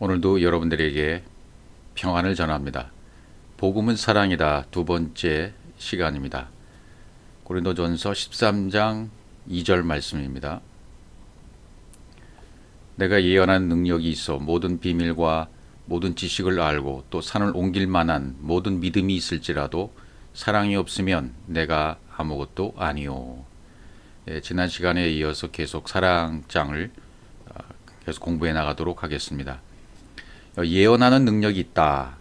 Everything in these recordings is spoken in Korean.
오늘도 여러분들에게 평안을 전합니다. 복음은 사랑이다. 두 번째 시간입니다. 고린도전서 13장 2절 말씀입니다. 내가 예언한 능력이 있어 모든 비밀과 모든 지식을 알고 또 산을 옮길 만한 모든 믿음이 있을지라도 사랑이 없으면 내가 아무것도 아니오. 지난 시간에 이어서 계속 사랑장을 계속 공부해 나가도록 하겠습니다. 예언하는 능력이 있다.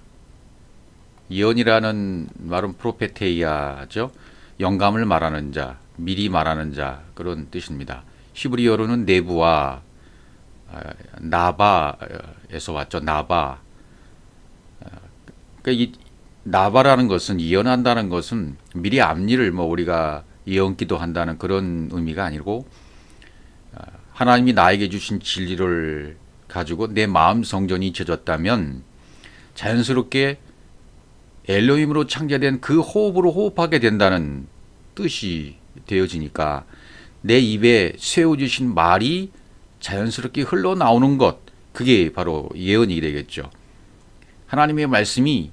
예언이라는 말은 프로페테이아죠. 영감을 말하는 자, 미리 말하는 자, 그런 뜻입니다. 히브리어로는 네부와 나바에서 왔죠. 나바. 그러니까 이 나바라는 것은, 예언한다는 것은 미리 앞일을 우리가 예언기도 한다는 그런 의미가 아니고, 하나님이 나에게 주신 진리를 가지고 내 마음 성전이 잊혀졌다면 자연스럽게 엘로힘으로 창조된 그 호흡으로 호흡하게 된다는 뜻이 되어지니까 내 입에 세워주신 말이 자연스럽게 흘러나오는 것, 그게 바로 예언이 되겠죠. 하나님의 말씀이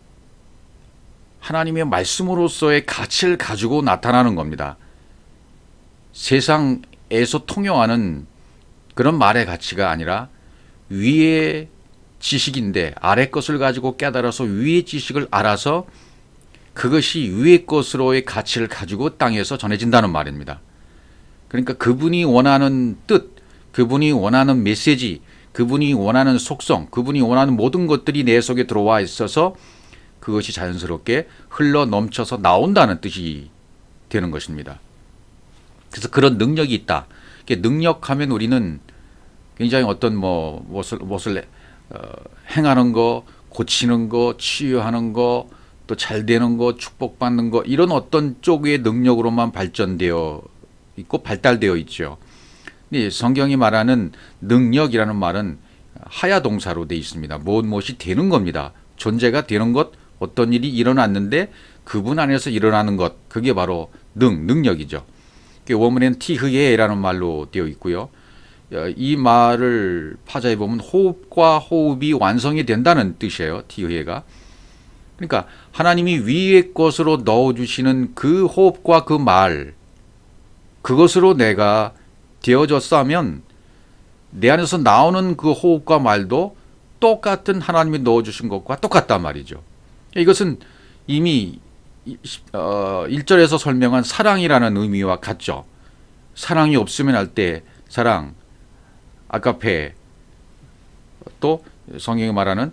하나님의 말씀으로서의 가치를 가지고 나타나는 겁니다. 세상에서 통용하는 그런 말의 가치가 아니라 위의 지식인데 아래 것을 가지고 깨달아서 위의 지식을 알아서 그것이 위의 것으로의 가치를 가지고 땅에서 전해진다는 말입니다. 그러니까 그분이 원하는 뜻, 그분이 원하는 메시지, 그분이 원하는 속성, 그분이 원하는 모든 것들이 내 속에 들어와 있어서 그것이 자연스럽게 흘러 넘쳐서 나온다는 뜻이 되는 것입니다. 그래서 그런 능력이 있다. 능력하면 우리는 굉장히 어떤 무엇을 행하는 거, 고치는 거, 치유하는 거, 또 잘 되는 거, 축복받는 거, 이런 어떤 쪽의 능력으로만 발전되어 있고 발달되어 있죠. 성경이 말하는 능력이라는 말은 하야 동사로 되어 있습니다. 무엇이 되는 겁니다. 존재가 되는 것, 어떤 일이 일어났는데 그분 안에서 일어나는 것, 그게 바로 능력이죠. 원문에는 티흐예라는 말로 되어 있고요. 이 말을 파자해 보면 호흡과 호흡이 완성이 된다는 뜻이에요. 티흐예가. 그러니까 하나님이 위의 것으로 넣어주시는 그 호흡과 그 말, 그것으로 내가 되어졌어 하면 내 안에서 나오는 그 호흡과 말도 똑같은 하나님이 넣어주신 것과 똑같단 말이죠. 이것은 이미 1절에서 설명한 사랑이라는 의미와 같죠. 사랑이 없으면 할 때 사랑, 아가페, 또 성경이 말하는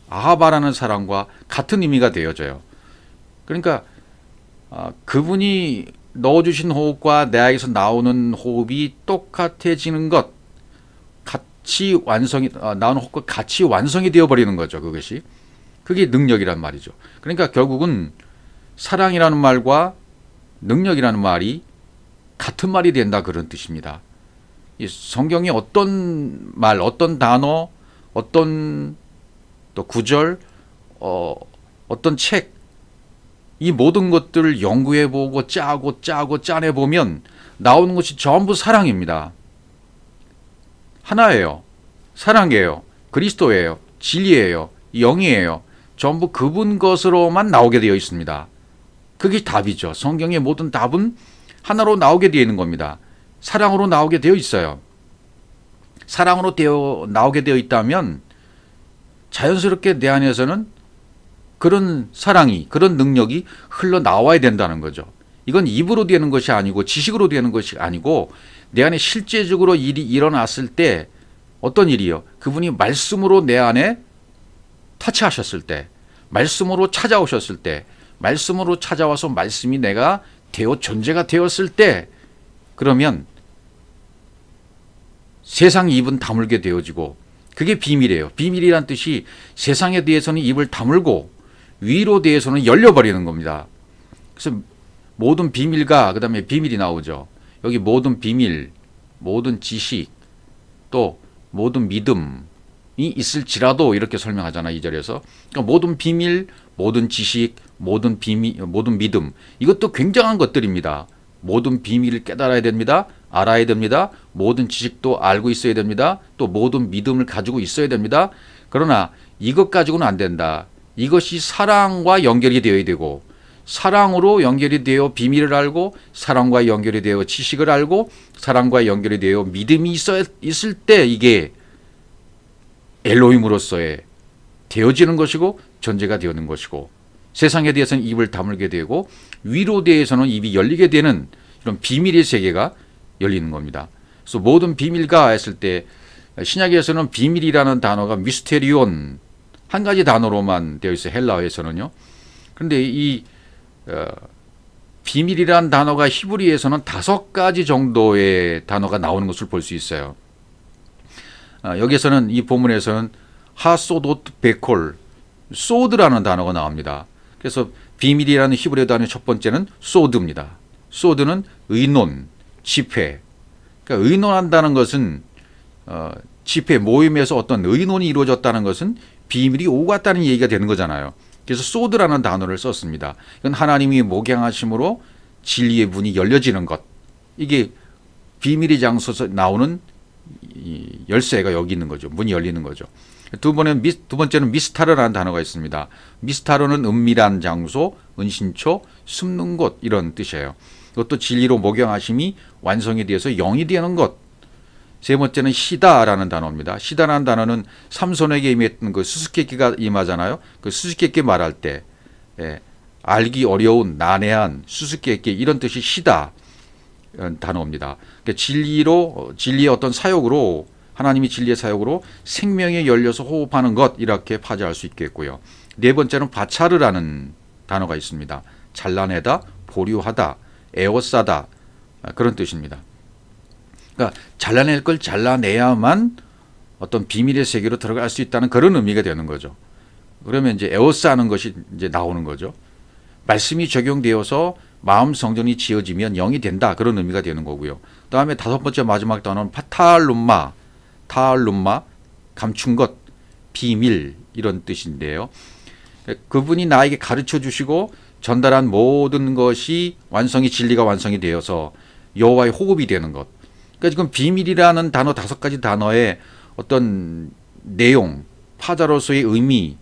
아하바라는 사랑과 같은 의미가 되어져요. 그러니까 그분이 넣어주신 호흡과 내 안에서 나오는 호흡이 똑같아지는 것, 같이 완성이 나오는 호흡과 같이 완성이 되어버리는 거죠. 그게 능력이란 말이죠. 그러니까 결국은 사랑이라는 말과 능력이라는 말이 같은 말이 된다, 그런 뜻입니다. 이 성경이 어떤 말, 어떤 단어, 어떤 또 구절, 어떤 책, 이 모든 것들을 연구해보고 짜고 짜내보면 나오는 것이 전부 사랑입니다. 하나예요. 사랑이에요. 그리스도예요. 진리예요. 영이에요. 전부 그분 것으로만 나오게 되어 있습니다. 그게 답이죠. 성경의 모든 답은 하나로 나오게 되어 있는 겁니다. 사랑으로 나오게 되어 있어요. 사랑으로 나오게 되어 있다면 자연스럽게 내 안에서는 그런 사랑이, 그런 능력이 흘러나와야 된다는 거죠. 이건 입으로 되는 것이 아니고 지식으로 되는 것이 아니고 내 안에 실제적으로 일이 일어났을 때, 어떤 일이요? 그분이 말씀으로 내 안에 터치하셨을 때, 말씀으로 찾아오셨을 때, 말씀으로 찾아와서 말씀이 내가 존재가 되었을 때, 그러면 세상 입은 다물게 되어지고, 그게 비밀이에요. 비밀이란 뜻이 세상에 대해서는 입을 다물고 위로 대해서는 열려버리는 겁니다. 그래서 모든 비밀과 그 다음에 비밀이 나오죠. 여기 모든 비밀, 모든 지식, 또 모든 믿음이 있을지라도 이렇게 설명하잖아요. 2절에서. 그러니까 모든 비밀, 모든 지식, 모든 믿음, 이것도 굉장한 것들입니다. 모든 비밀을 깨달아야 됩니다. 알아야 됩니다. 모든 지식도 알고 있어야 됩니다. 또 모든 믿음을 가지고 있어야 됩니다. 그러나 이것 가지고는 안 된다. 이것이 사랑과 연결이 되어야 되고, 사랑으로 연결이 되어 비밀을 알고, 사랑과 연결이 되어 지식을 알고, 사랑과 연결이 되어 믿음이 있을 때 이게 엘로힘으로서의 되어지는 것이고 존재가 되는 것이고, 세상에 대해서는 입을 다물게 되고 위로 대해서는 입이 열리게 되는 이런 비밀의 세계가 열리는 겁니다. 그래서 모든 비밀가 했을 때 신약에서는 비밀이라는 단어가 미스테리온 한 가지 단어로만 되어 있어요. 헬라어에서는요. 그런데 이 비밀이라는 단어가 히브리에서는 5가지 정도의 단어가 나오는 것을 볼 수 있어요. 여기서는 이 본문에서는 하소도트 베콜 소드라는 단어가 나옵니다. 그래서 비밀이라는 히브리어 단어의 첫 번째는 소드입니다. 소드는 의논, 집회. 그러니까 의논한다는 것은 집회, 모임에서 어떤 의논이 이루어졌다는 것은 비밀이 오갔다는 얘기가 되는 거잖아요. 그래서 소드라는 단어를 썼습니다. 이건 하나님이 목양하심으로 진리의 문이 열려지는 것. 이게 비밀의 장소에서 나오는 이 열쇠가 여기 있는 거죠. 문이 열리는 거죠. 두 번째는 미스타르라는 단어가 있습니다. 미스타르는 은밀한 장소, 은신처, 숨는 곳 이런 뜻이에요. 이것도 진리로 목양하심이 완성이 되어서 영이 되는 것. 세 번째는 시다라는 단어입니다. 시다라는 단어는 삼손에게 임했던 그 수수께끼가 임하잖아요. 그 수수께끼 말할 때 알기 어려운 난해한 수수께끼 이런 뜻이 시다 단어입니다. 그러니까 진리의 어떤 사역으로 하나님이 진리의 사역으로 생명에 열려서 호흡하는 것 이렇게 파지할 수 있겠고요. 네 번째는 바차르라는 단어가 있습니다. 잘라내다, 보류하다, 에워싸다 그런 뜻입니다. 그러니까 잘라낼 걸 잘라내야만 어떤 비밀의 세계로 들어갈 수 있다는 그런 의미가 되는 거죠. 그러면 이제 에워싸는 것이 이제 나오는 거죠. 말씀이 적용되어서 마음 성전이 지어지면 영이 된다 그런 의미가 되는 거고요. 그다음에 5번째 마지막 단어는 파탈룸마, 타알룸마 감춘 것, 비밀 이런 뜻인데요. 그분이 나에게 가르쳐 주시고 전달한 모든 것이 진리가 완성이 되어서 여호와의 호흡이 되는 것. 그러니까 지금 비밀이라는 단어 5가지 단어의 어떤 내용, 파자로서의 의미,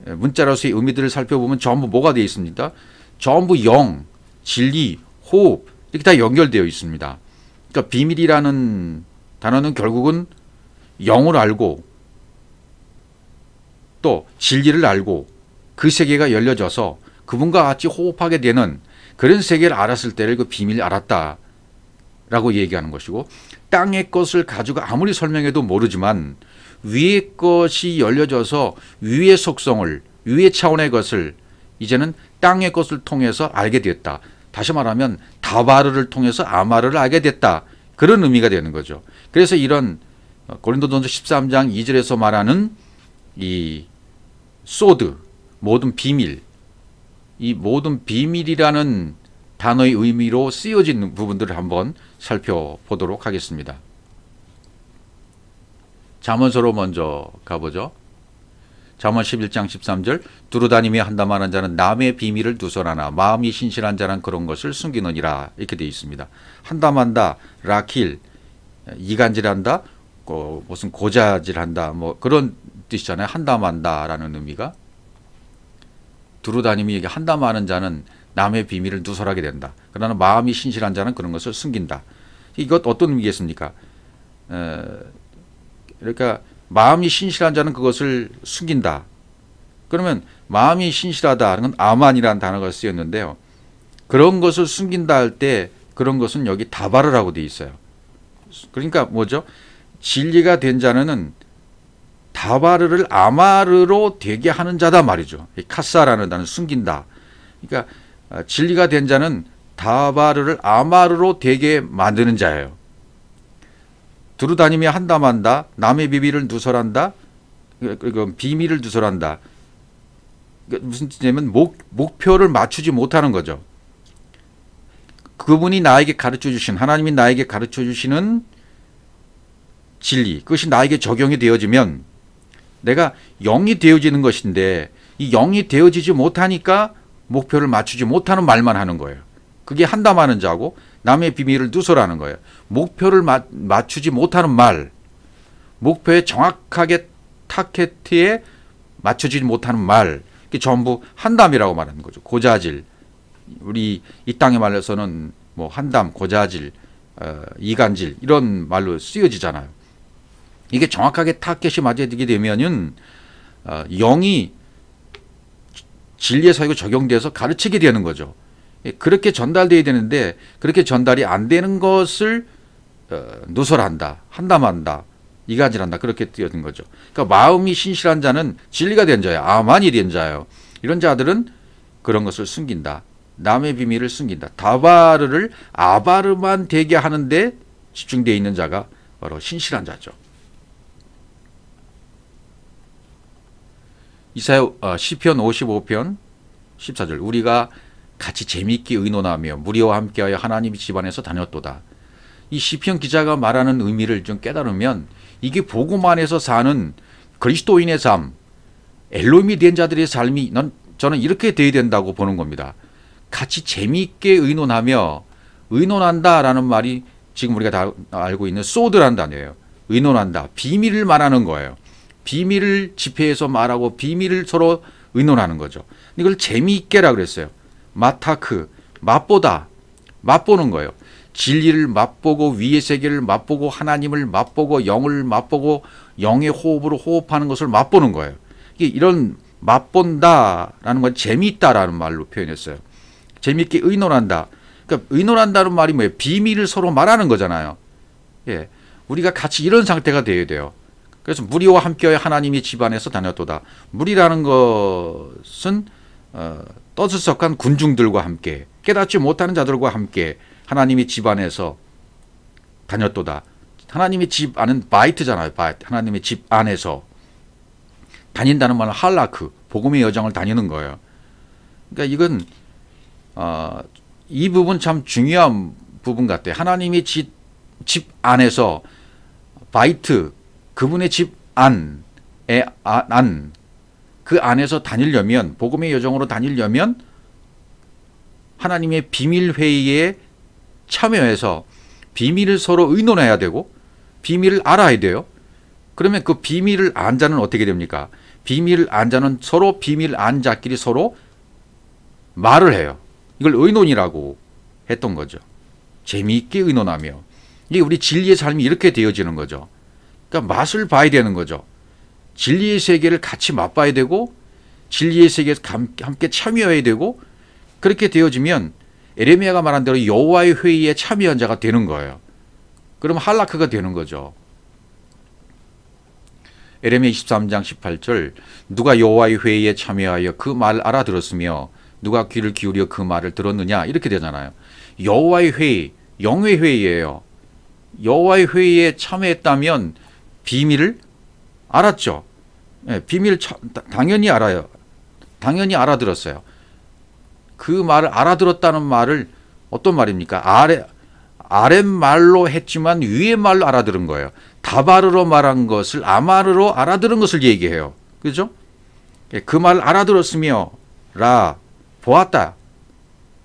문자로서의 의미들을 살펴보면 전부 뭐가 되어 있습니까? 전부 영, 진리, 호흡 이렇게 다 연결되어 있습니다. 그러니까 비밀이라는 단어는 결국은 영을 알고 또 진리를 알고 그 세계가 열려져서 그분과 같이 호흡하게 되는 그런 세계를 알았을 때를 그 비밀을 알았다라고 얘기하는 것이고, 땅의 것을 가지고 아무리 설명해도 모르지만 위의 것이 열려져서 위의 속성을, 위의 차원의 것을 이제는 땅의 것을 통해서 알게 됐다. 다시 말하면 다바르를 통해서 아마르를 알게 됐다. 그런 의미가 되는 거죠. 그래서 이런 고린도전서 13장 2절에서 말하는 이 소드, 모든 비밀, 이 모든 비밀이라는 단어의 의미로 쓰여진 부분들을 한번 살펴보도록 하겠습니다. 잠언서로 먼저 가보죠. 잠언 11장 13절 두루다니며 한담하는 자는 남의 비밀을 누설하나 마음이 신실한 자는 그런 것을 숨기느니라 이렇게 되어 있습니다. 한담한다, 라킬, 이간질한다, 무슨 고자질한다 뭐 그런 뜻이잖아요. 한담한다라는 의미가. 두루다니며 한담하는 자는 남의 비밀을 누설하게 된다. 그러나 마음이 신실한 자는 그런 것을 숨긴다. 이것 어떤 의미겠습니까? 그러니까 마음이 신실한 자는 그것을 숨긴다. 그러면 마음이 신실하다는 건 아만이라는 단어가 쓰였는데요. 그런 것을 숨긴다 할 때 그런 것은 여기 다바르라고 되어 있어요. 그러니까 뭐죠? 진리가 된 자는 다바르를 아마르로 되게 하는 자다 말이죠. 카사라는 단어는 숨긴다. 그러니까 진리가 된 자는 다바르를 아마르로 되게 만드는 자예요. 두루다니며 한담한다, 남의 비밀을 누설한다, 비밀을 누설한다. 무슨 뜻이냐면 목표를 맞추지 못하는 거죠. 그분이 나에게 가르쳐 주신, 하나님이 나에게 가르쳐 주시는 진리, 그것이 나에게 적용이 되어지면 내가 영이 되어지는 것인데 이 영이 되어지지 못하니까 목표를 맞추지 못하는 말만 하는 거예요. 그게 한담하는 자고 남의 비밀을 누설하는 거예요. 목표를 맞추지 못하는 말, 목표에 정확하게 타겟에 맞추지 못하는 말, 이게 전부 한담이라고 말하는 거죠. 고자질. 우리 이 땅의 말로서는 뭐 한담, 고자질, 이간질 이런 말로 쓰여지잖아요. 이게 정확하게 타겟이 맞아지게 되면은 영이 진리의 사역에 적용돼서 가르치게 되는 거죠. 그렇게 전달돼야 되는데 그렇게 전달이 안 되는 것을 누설한다, 한담한다, 이간질한다 그렇게 되는 거죠. 그러니까 마음이 신실한 자는 진리가 된 자예요. 아만이 된 자예요. 이런 자들은 그런 것을 숨긴다. 남의 비밀을 숨긴다. 다바르를 아바르만 되게 하는데 집중되어 있는 자가 바로 신실한 자죠. 이사야 시편 55편 14절 우리가 같이 재미있게 의논하며 무리와 함께하여 하나님의 집안에서 다녔도다. 이 시편 기자가 말하는 의미를 좀 깨달으면 이게 복음 안에서 사는 그리스도인의 삶, 엘로힘이 된 자들의 삶이 저는 이렇게 돼야 된다고 보는 겁니다. 같이 재미있게 의논하며 의논한다라는 말이 지금 우리가 다 알고 있는 소드라는 단어예요. 의논한다. 비밀을 말하는 거예요. 비밀을 집회에서 말하고 비밀을 서로 의논하는 거죠. 이걸 재미있게라 그랬어요. 마타크, 맛보다, 맛보는 거예요. 진리를 맛보고 위의 세계를 맛보고 하나님을 맛보고 영을 맛보고 영의 호흡으로 호흡하는 것을 맛보는 거예요. 이런 맛본다라는 건 재미있다라는 말로 표현했어요. 재미있게 의논한다. 그러니까 의논한다는 말이 뭐예요? 비밀을 서로 말하는 거잖아요. 예, 우리가 같이 이런 상태가 되어야 돼요. 그래서 무리와 함께하여 하나님의 집안에서 다녔도다. 무리라는 것은 떠들썩한 군중들과 함께 깨닫지 못하는 자들과 함께 하나님의 집안에서 다녔도다. 하나님의 집 안은 바이트잖아요. 바이트. 하나님의 집 안에서 다닌다는 말은 할라크, 복음의 여정을 다니는 거예요. 그러니까 이건 이 부분 참 중요한 부분 같아요. 하나님의 집 안에서 바이트, 그분의 집 안에 그 안에서 다니려면 복음의 여정으로 다니려면 하나님의 비밀 회의에 참여해서 비밀을 서로 의논해야 되고 비밀을 알아야 돼요. 그러면 그 비밀을 안 자는 어떻게 됩니까? 비밀을 안 자는 서로 비밀 안 자끼리 서로 말을 해요. 이걸 의논이라고 했던 거죠. 재미있게 의논하며. 이게 우리 진리의 삶이 이렇게 되어지는 거죠. 그러니까 맛을 봐야 되는 거죠. 진리의 세계를 같이 맛봐야 되고 진리의 세계에서 함께 참여해야 되고 그렇게 되어지면 에레미야가 말한 대로 여호와의 회의에 참여한 자가 되는 거예요. 그럼 할라크가 되는 거죠. 에레미야 23장 18절 누가 여호와의 회의에 참여하여 그 말을 알아들었으며 누가 귀를 기울여 그 말을 들었느냐 이렇게 되잖아요. 여호와의 회의, 영의 회의예요. 여호와의 회의에 참여했다면 비밀을 알았죠. 네, 비밀을 당연히 알아요. 당연히 알아들었어요. 그 말을 알아들었다는 말을 어떤 말입니까? 아랫말로 했지만 위의 말로 알아들은 거예요. 다바르로 말한 것을 아마르로 알아들은 것을 얘기해요. 그죠? 그 말을 알아들었으며 라 보았다.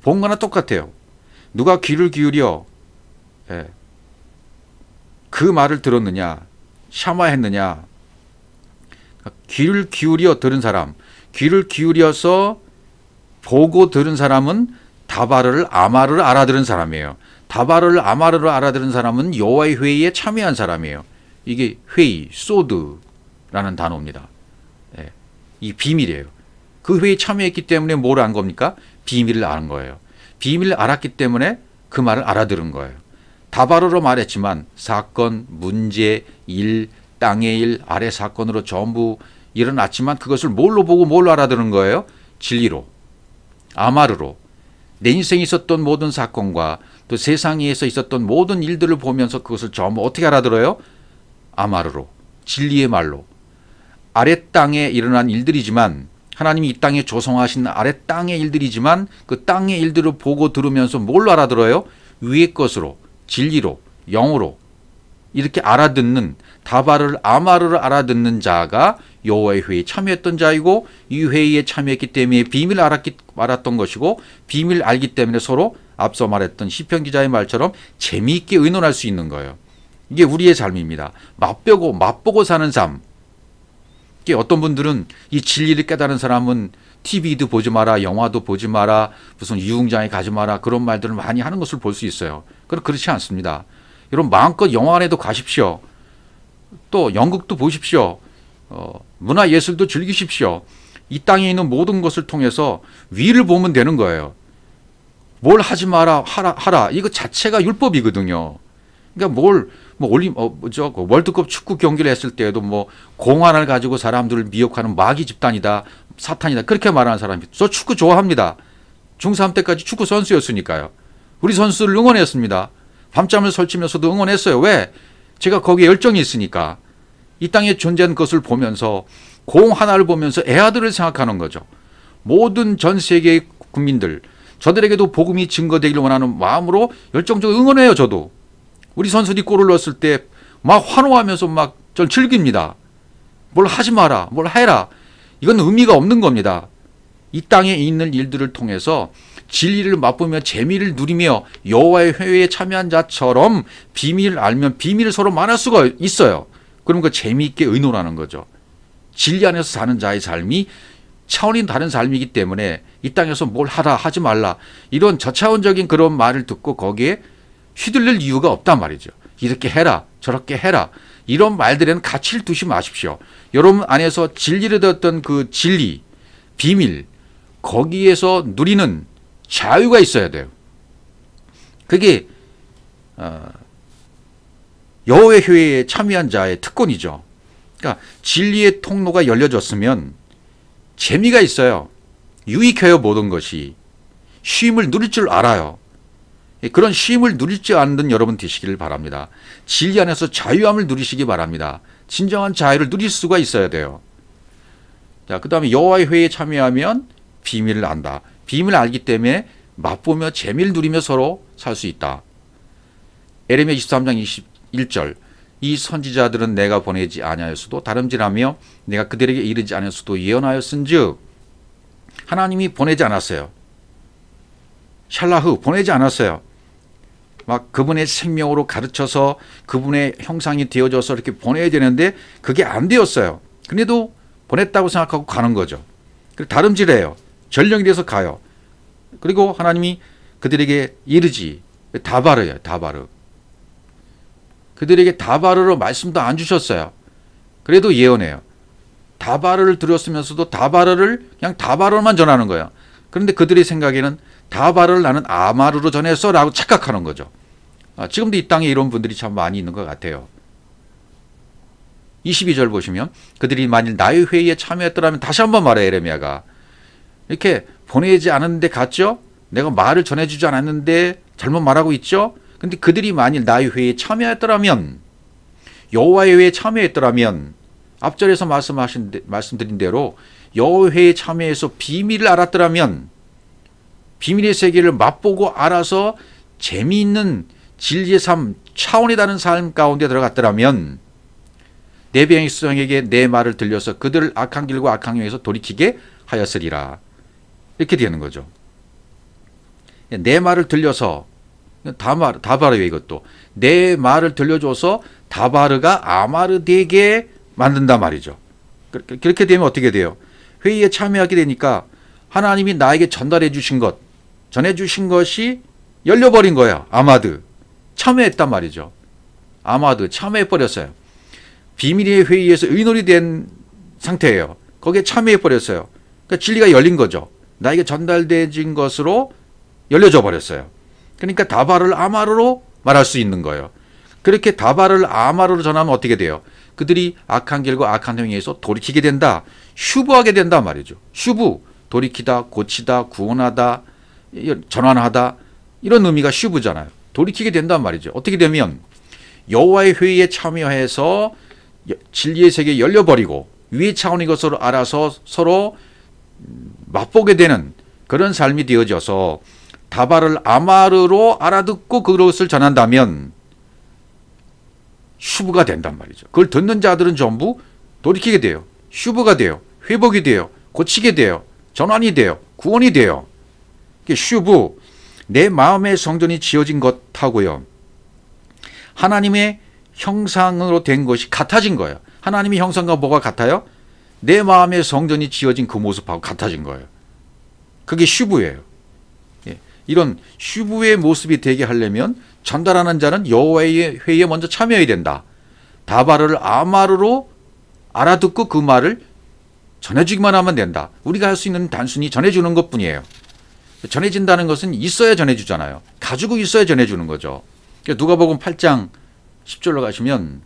본 거나 똑같아요. 누가 귀를 기울여 그 말을 들었느냐 샤마했느냐. 귀를 기울여 들은 사람, 귀를 기울여서 보고 들은 사람은 다바르를 아마르를 알아들은 사람이에요. 다바르를 아마르를 알아들은 사람은 여호와의 회의에 참여한 사람이에요. 이게 회의, 소드라는 단어입니다. 이 비밀이에요. 그 회의에 참여했기 때문에 뭘 안 겁니까? 비밀을 아는 거예요. 비밀을 알았기 때문에 그 말을 알아들은 거예요. 다바르로 말했지만 사건, 문제, 일, 땅의 일, 아래 사건으로 전부 일어났지만 그것을 뭘로 보고 뭘로 알아들은 거예요? 진리로, 아마르로. 내 인생에 있었던 모든 사건과 또 세상에서 있었던 모든 일들을 보면서 그것을 전부 어떻게 알아들어요? 아마르로, 진리의 말로. 아래 땅에 일어난 일들이지만 하나님이 이 땅에 조성하신 아래 땅의 일들이지만 그 땅의 일들을 보고 들으면서 뭘로 알아들어요? 위의 것으로, 진리로, 영으로 이렇게 알아듣는 다바르를 아마르를 알아듣는 자가 여호와의 회의에 참여했던 자이고 이 회의에 참여했기 때문에 비밀을 알았던 것이고 비밀을 알기 때문에 서로 앞서 말했던 시편 기자의 말처럼 재미있게 의논할 수 있는 거예요. 이게 우리의 삶입니다. 맛보고 사는 삶. 이게 어떤 분들은 이 진리를 깨달은 사람은 TV도 보지 마라, 영화도 보지 마라, 무슨 유흥장에 가지 마라, 그런 말들을 많이 하는 것을 볼 수 있어요. 그럼 그렇지 않습니다. 여러분 마음껏 영화관에도 가십시오. 또 연극도 보십시오. 문화예술도 즐기십시오. 이 땅에 있는 모든 것을 통해서 위를 보면 되는 거예요. 뭘 하지 마라, 하라. 이거 자체가 율법이거든요. 그러니까 월드컵 축구 경기를 했을 때에도 공안을 가지고 사람들을 미혹하는 마귀 집단이다, 사탄이다, 그렇게 말하는 사람이, 저 축구 좋아합니다. 중3 때까지 축구 선수였으니까요. 우리 선수를 응원했습니다. 밤잠을 설치면서도 응원했어요. 왜? 제가 거기에 열정이 있으니까. 이 땅에 존재하는 것을 보면서 공 하나를 보면서 애아들을 생각하는 거죠. 모든 전 세계의 국민들, 저들에게도 복음이 증거되기를 원하는 마음으로 열정적으로 응원해요. 저도. 우리 선수들이 골을 넣었을 때 막 환호하면서 막 전 즐깁니다. 뭘 하지 마라, 뭘 해라. 이건 의미가 없는 겁니다. 이 땅에 있는 일들을 통해서 진리를 맛보며 재미를 누리며 여호와의 회의에 참여한 자처럼 비밀을 알면 비밀을 서로 말할 수가 있어요. 그럼 그 재미있게 의논하는 거죠. 진리 안에서 사는 자의 삶이 차원이 다른 삶이기 때문에 이 땅에서 뭘 하라, 하지 말라, 이런 저차원적인 그런 말을 듣고 거기에 휘둘릴 이유가 없단 말이죠. 이렇게 해라, 저렇게 해라, 이런 말들에는 가치를 두지 마십시오. 여러분 안에서 진리를 듣던 그 진리, 비밀, 거기에서 누리는 자유가 있어야 돼요. 그게 여호와의 회의에 참여한 자의 특권이죠. 그러니까 진리의 통로가 열려졌으면 재미가 있어요. 유익해요. 모든 것이. 쉼을 누릴 줄 알아요. 그런 쉼을 누릴 줄 아는 여러분 되시기를 바랍니다. 진리 안에서 자유함을 누리시기 바랍니다. 진정한 자유를 누릴 수가 있어야 돼요. 자, 그 다음에 여호와의 회의에 참여하면 비밀을 안다. 비밀을 알기 때문에 맛보며 재미를 누리며 서로 살 수 있다. 에레미야 23장 21절. 이 선지자들은 내가 보내지 아니하였어도 다름질하며 내가 그들에게 이르지 않았어도 예언하였은즉, 하나님이 보내지 않았어요. 샬라흐 보내지 않았어요. 막 그분의 생명으로 가르쳐서 그분의 형상이 되어져서 이렇게 보내야 되는데 그게 안 되었어요. 그래도 보냈다고 생각하고 가는 거죠. 그리고 다름질해요. 전령이 돼서 가요. 그리고 하나님이 그들에게 이르지, 다바르예요. 다바르. 그들에게 다바르로 말씀도 안 주셨어요. 그래도 예언해요. 다바르를 들었으면서도 다바르를 그냥 다바르만 전하는 거예요. 그런데 그들의 생각에는 다바르를 나는 아마르로 전했어 라고 착각하는 거죠. 지금도 이 땅에 이런 분들이 참 많이 있는 것 같아요. 22절 보시면 그들이 만일 나의 회의에 참여했더라면, 다시 한번 말해요. 에레미야가 이렇게 보내지 않았는데 갔죠. 내가 말을 전해주지 않았는데 잘못 말하고 있죠. 근데 그들이 만일 나의 회의에 참여했더라면, 여호와의 회의에 참여했더라면, 앞절에서 말씀드린 대로 여호와의 회의에 참여해서 비밀을 알았더라면, 비밀의 세계를 맛보고 알아서 재미있는 진리의 삶, 차원이 다른 삶 가운데 들어갔더라면, 내 백성에게 내 말을 들려서 그들을 악한 길과 악한 행위에서 돌이키게 하였으리라. 이렇게 되는 거죠. 내 말을 들려서, 다바르예요. 이것도 내 말을 들려줘서 다바르가 아마르 되게 만든단 말이죠. 그렇게 되면 어떻게 돼요? 회의에 참여하게 되니까 하나님이 나에게 전달해 주신 것, 전해 주신 것이 열려버린 거예요. 아마드. 참여했단 말이죠. 아마드. 참여해버렸어요. 비밀의 회의에서 의논이 된 상태예요. 거기에 참여해버렸어요. 그러니까 진리가 열린 거죠. 나에게 전달된 것으로 열려져 버렸어요. 그러니까 다바를 아마르로 말할 수 있는 거예요. 그렇게 다바를 아마르로 전하면 어떻게 돼요? 그들이 악한 길과 악한 행위에서 돌이키게 된다. 슈브하게 된단 말이죠. 슈브. 돌이키다, 고치다, 구원하다, 전환하다, 이런 의미가 슈브잖아요. 돌이키게 된단 말이죠. 어떻게 되면 여호와의 회의에 참여해서 진리의 세계에 열려버리고 위의 차원의 것으로 알아서 서로 맛보게 되는 그런 삶이 되어져서 다바를 아마르로 알아듣고 그것을 전한다면 슈브가 된단 말이죠. 그걸 듣는 자들은 전부 돌이키게 돼요. 슈브가 돼요. 회복이 돼요. 고치게 돼요. 전환이 돼요. 구원이 돼요. 슈브, 내 마음의 성전이 지어진 것하고요. 하나님의 형상으로 된 것이 같아진 거예요. 하나님의 형상과 뭐가 같아요? 내 마음의 성전이 지어진 그 모습하고 같아진 거예요. 그게 슈브예요. 이런 슈브의 모습이 되게 하려면 전달하는 자는 여호와의 회의에 먼저 참여해야 된다. 다발을 아마르로 알아듣고 그 말을 전해주기만 하면 된다. 우리가 할 수 있는 단순히 전해주는 것뿐이에요. 전해진다는 것은 있어야 전해주잖아요. 가지고 있어야 전해주는 거죠. 누가복음 8장 10절로 가시면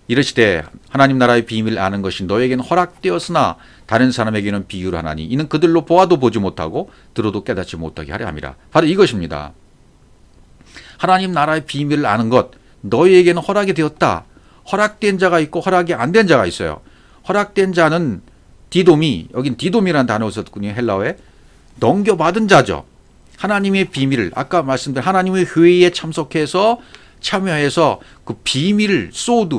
이르시되 하나님 나라의 비밀을 아는 것이 너에게는 허락되었으나 다른 사람에게는 비유를 하나니 이는 그들로 보아도 보지 못하고 들어도 깨닫지 못하게 하려 함이라. 바로 이것입니다. 하나님 나라의 비밀을 아는 것, 너희에게는 허락이 되었다. 허락된 자가 있고 허락이 안 된 자가 있어요. 허락된 자는 디돔이, 여긴 디돔이라는 단어가 썼군요. 헬라어에. 넘겨받은 자죠. 하나님의 비밀을, 아까 말씀드린 하나님의 회의에 참여해서 그 비밀을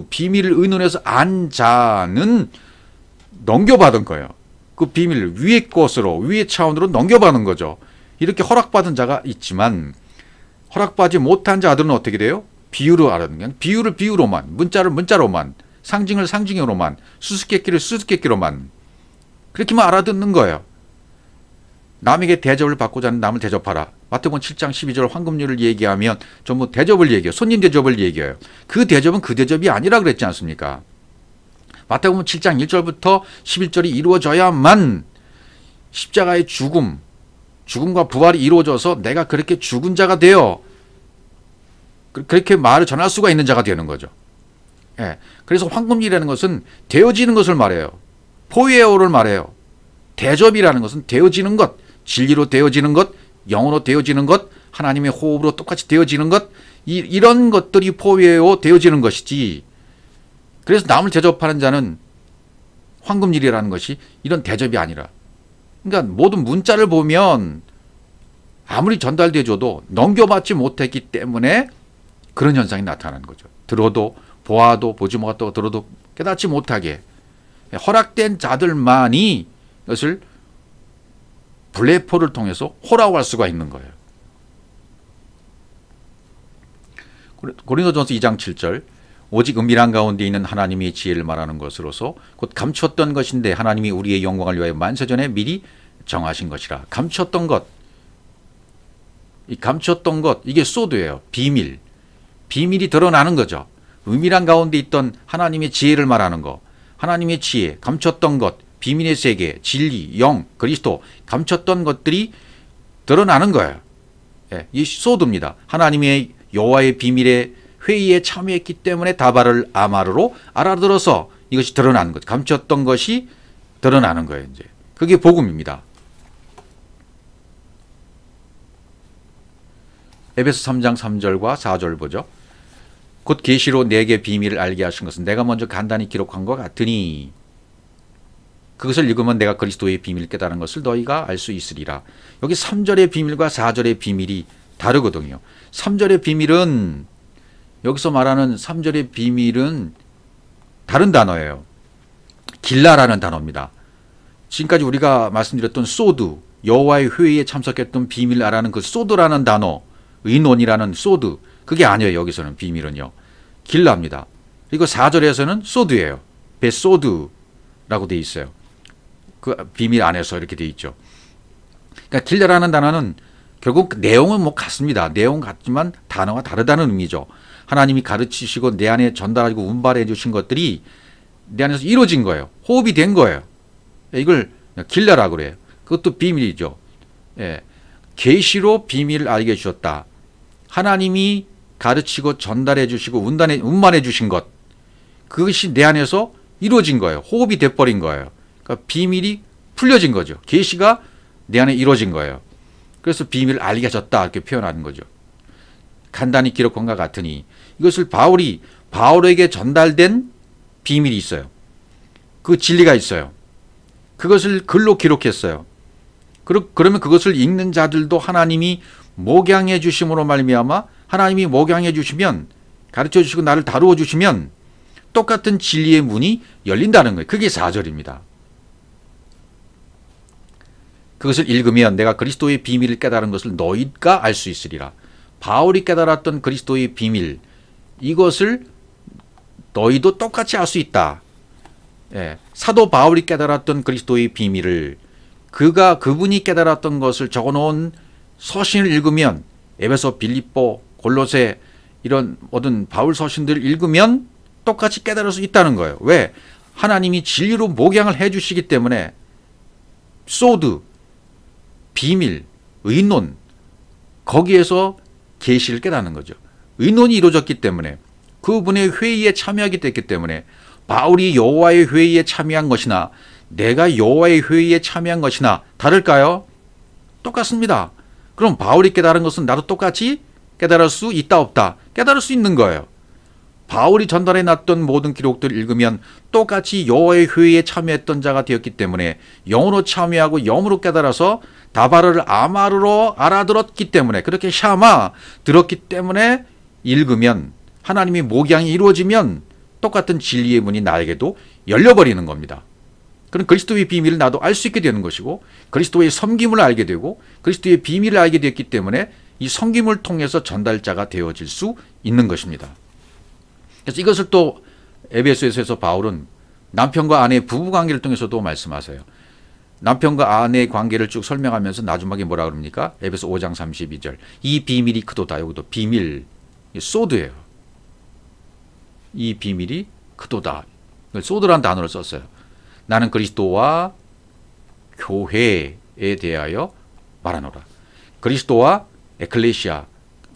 비밀을 의논해서 안 자는 넘겨받은 거예요. 그 비밀을 위의 것으로, 위의 차원으로 넘겨받은 거죠. 이렇게 허락받은 자가 있지만 허락받지 못한 자들은 어떻게 돼요? 비유로 알아듣는 거예요. 비유를 비유로만, 문자를 문자로만, 상징을 상징으로만, 수수께끼를 수수께끼로만 그렇게만 알아듣는 거예요. 남에게 대접을 받고자 하는 남을 대접하라. 마태복음 7장 12절 황금률을 얘기하면 전부 대접을 얘기해요. 손님 대접을 얘기해요. 그 대접은 그 대접이 아니라 그랬지 않습니까? 마태복음 7장 1절부터 11절이 이루어져야만 십자가의 죽음과 부활이 이루어져서 내가 그렇게 죽은 자가 되어 그렇게 말을 전할 수가 있는 자가 되는 거죠. 예. 그래서 황금률이라는 것은 되어지는 것을 말해요. 포이에오를 말해요. 대접이라는 것은 되어지는 것, 진리로 되어지는 것, 영으로 되어지는 것, 하나님의 호흡으로 똑같이 되어지는 것, 이런 것들이 포이에오 되어지는 것이지. 그래서 남을 대접하는 자는 황금률이라는 것이 이런 대접이 아니라, 그러니까 모든 문자를 보면 아무리 전달돼줘도 넘겨받지 못했기 때문에 그런 현상이 나타나는 거죠. 들어도 보아도 보지 못하고 들어도 깨닫지 못하게 허락된 자들만이 이것을 블레포를 통해서 호락할 수가 있는 거예요. 고린도전서 2장 7절 오직 은밀한 가운데 있는 하나님의 지혜를 말하는 것으로서 곧 감추었던 것인데 하나님이 우리의 영광을 위하여 만세전에 미리 정하신 것이라. 감추었던 것, 이 감추었던 것, 이게 소드예요. 비밀이 드러나는 거죠. 은밀한 가운데 있던 하나님의 지혜를 말하는 거, 하나님의 지혜, 감췄던 것, 비밀의 세계, 진리, 영, 그리스도, 감췄던 것들이 드러나는 거예요. 예, 이 소드입니다. 하나님의 여호와의 비밀의 회의에 참여했기 때문에 다발을 아마르로 알아들어서 이것이 드러나는 거죠. 감췄던 것이 드러나는 거예요. 이제 그게 복음입니다. 에베소 3장 3절과 4절 보죠. 곧 계시로 내게 비밀을 알게 하신 것은 내가 먼저 간단히 기록한 것 같으니 그것을 읽으면 내가 그리스도의 비밀을 깨달은 것을 너희가 알 수 있으리라. 여기 3절의 비밀과 4절의 비밀이 다르거든요. 3절의 비밀은, 여기서 말하는 3절의 비밀은 다른 단어예요. 길라라는 단어입니다. 지금까지 우리가 말씀드렸던 소드, 여호와의 회의에 참석했던 비밀을 알아는 그 소드라는 단어, 의논이라는 소드, 그게 아니에요. 여기서는 비밀은요. 길라입니다. 그리고 4절에서는 소드예요. 베소드라고 되어 있어요. 그 비밀 안에서 이렇게 되어 있죠. 그러니까 길라라는 단어는 결국 내용은 뭐 같습니다. 내용 같지만 단어가 다르다는 의미죠. 하나님이 가르치시고 내 안에 전달하고 운발해 주신 것들이 내 안에서 이루어진 거예요. 호흡이 된 거예요. 이걸 길라라고 그래요. 그것도 비밀이죠. 예. 계시로 비밀을 알게 해주셨다. 하나님이 가르치고 전달해 주시고 운반해 주신 것, 그것이 내 안에서 이루어진 거예요. 호흡이 돼버린 거예요. 그러니까 비밀이 풀려진 거죠. 계시가 내 안에 이루어진 거예요. 그래서 비밀을 알게 하셨다 이렇게 표현하는 거죠. 간단히 기록한 것 같으니 이것을 바울에게 전달된 비밀이 있어요. 그 진리가 있어요. 그것을 글로 기록했어요. 그러면 그것을 읽는 자들도 하나님이 목양해 주심으로 말미암아, 하나님이 목양해 주시면, 가르쳐 주시고 나를 다루어 주시면 똑같은 진리의 문이 열린다는 거예요. 그게 4절입니다. 그것을 읽으면 내가 그리스도의 비밀을 깨달은 것을 너희가 알 수 있으리라. 바울이 깨달았던 그리스도의 비밀, 이것을 너희도 똑같이 알 수 있다. 예, 사도 바울이 깨달았던 그리스도의 비밀을 그분이 깨달았던 것을 적어놓은 서신을 읽으면, 에베소, 빌립보, 골로새 이런 모든 바울 서신들을 읽으면 똑같이 깨달을 수 있다는 거예요. 왜? 하나님이 진리로 목양을 해주시기 때문에. 소드, 비밀, 의논, 거기에서 계시를 깨닫는 거죠. 의논이 이루어졌기 때문에, 그분의 회의에 참여하게 됐기 때문에, 바울이 여호와의 회의에 참여한 것이나 내가 여호와의 회의에 참여한 것이나 다를까요? 똑같습니다. 그럼 바울이 깨달은 것은 나도 똑같이 깨달을 수 있다 없다? 깨달을 수 있는 거예요. 바울이 전달해 놨던 모든 기록들을 읽으면 똑같이 여호와의 회의에 참여했던 자가 되었기 때문에 영으로 참여하고 영으로 깨달아서 다바르를 아마르로 알아들었기 때문에, 그렇게 샤마 들었기 때문에 읽으면, 하나님의 목양이 이루어지면 똑같은 진리의 문이 나에게도 열려버리는 겁니다. 그럼 그리스도의 비밀을 나도 알 수 있게 되는 것이고, 그리스도의 섬김을 알게 되고, 그리스도의 비밀을 알게 되었기 때문에 이 섬김을 통해서 전달자가 되어질 수 있는 것입니다. 그래서 이것을 또 에베소에서 바울은 남편과 아내의 부부관계를 통해서도 말씀하세요. 남편과 아내의 관계를 쭉 설명하면서 나중에 뭐라 그럽니까? 에베소 5장 32절. 이 비밀이 크도다. 여기도 비밀, 소드예요. 이 비밀이 크도다. 소드라는 단어를 썼어요. 나는 그리스도와 교회에 대하여 말하노라. 그리스도와 에클레시아,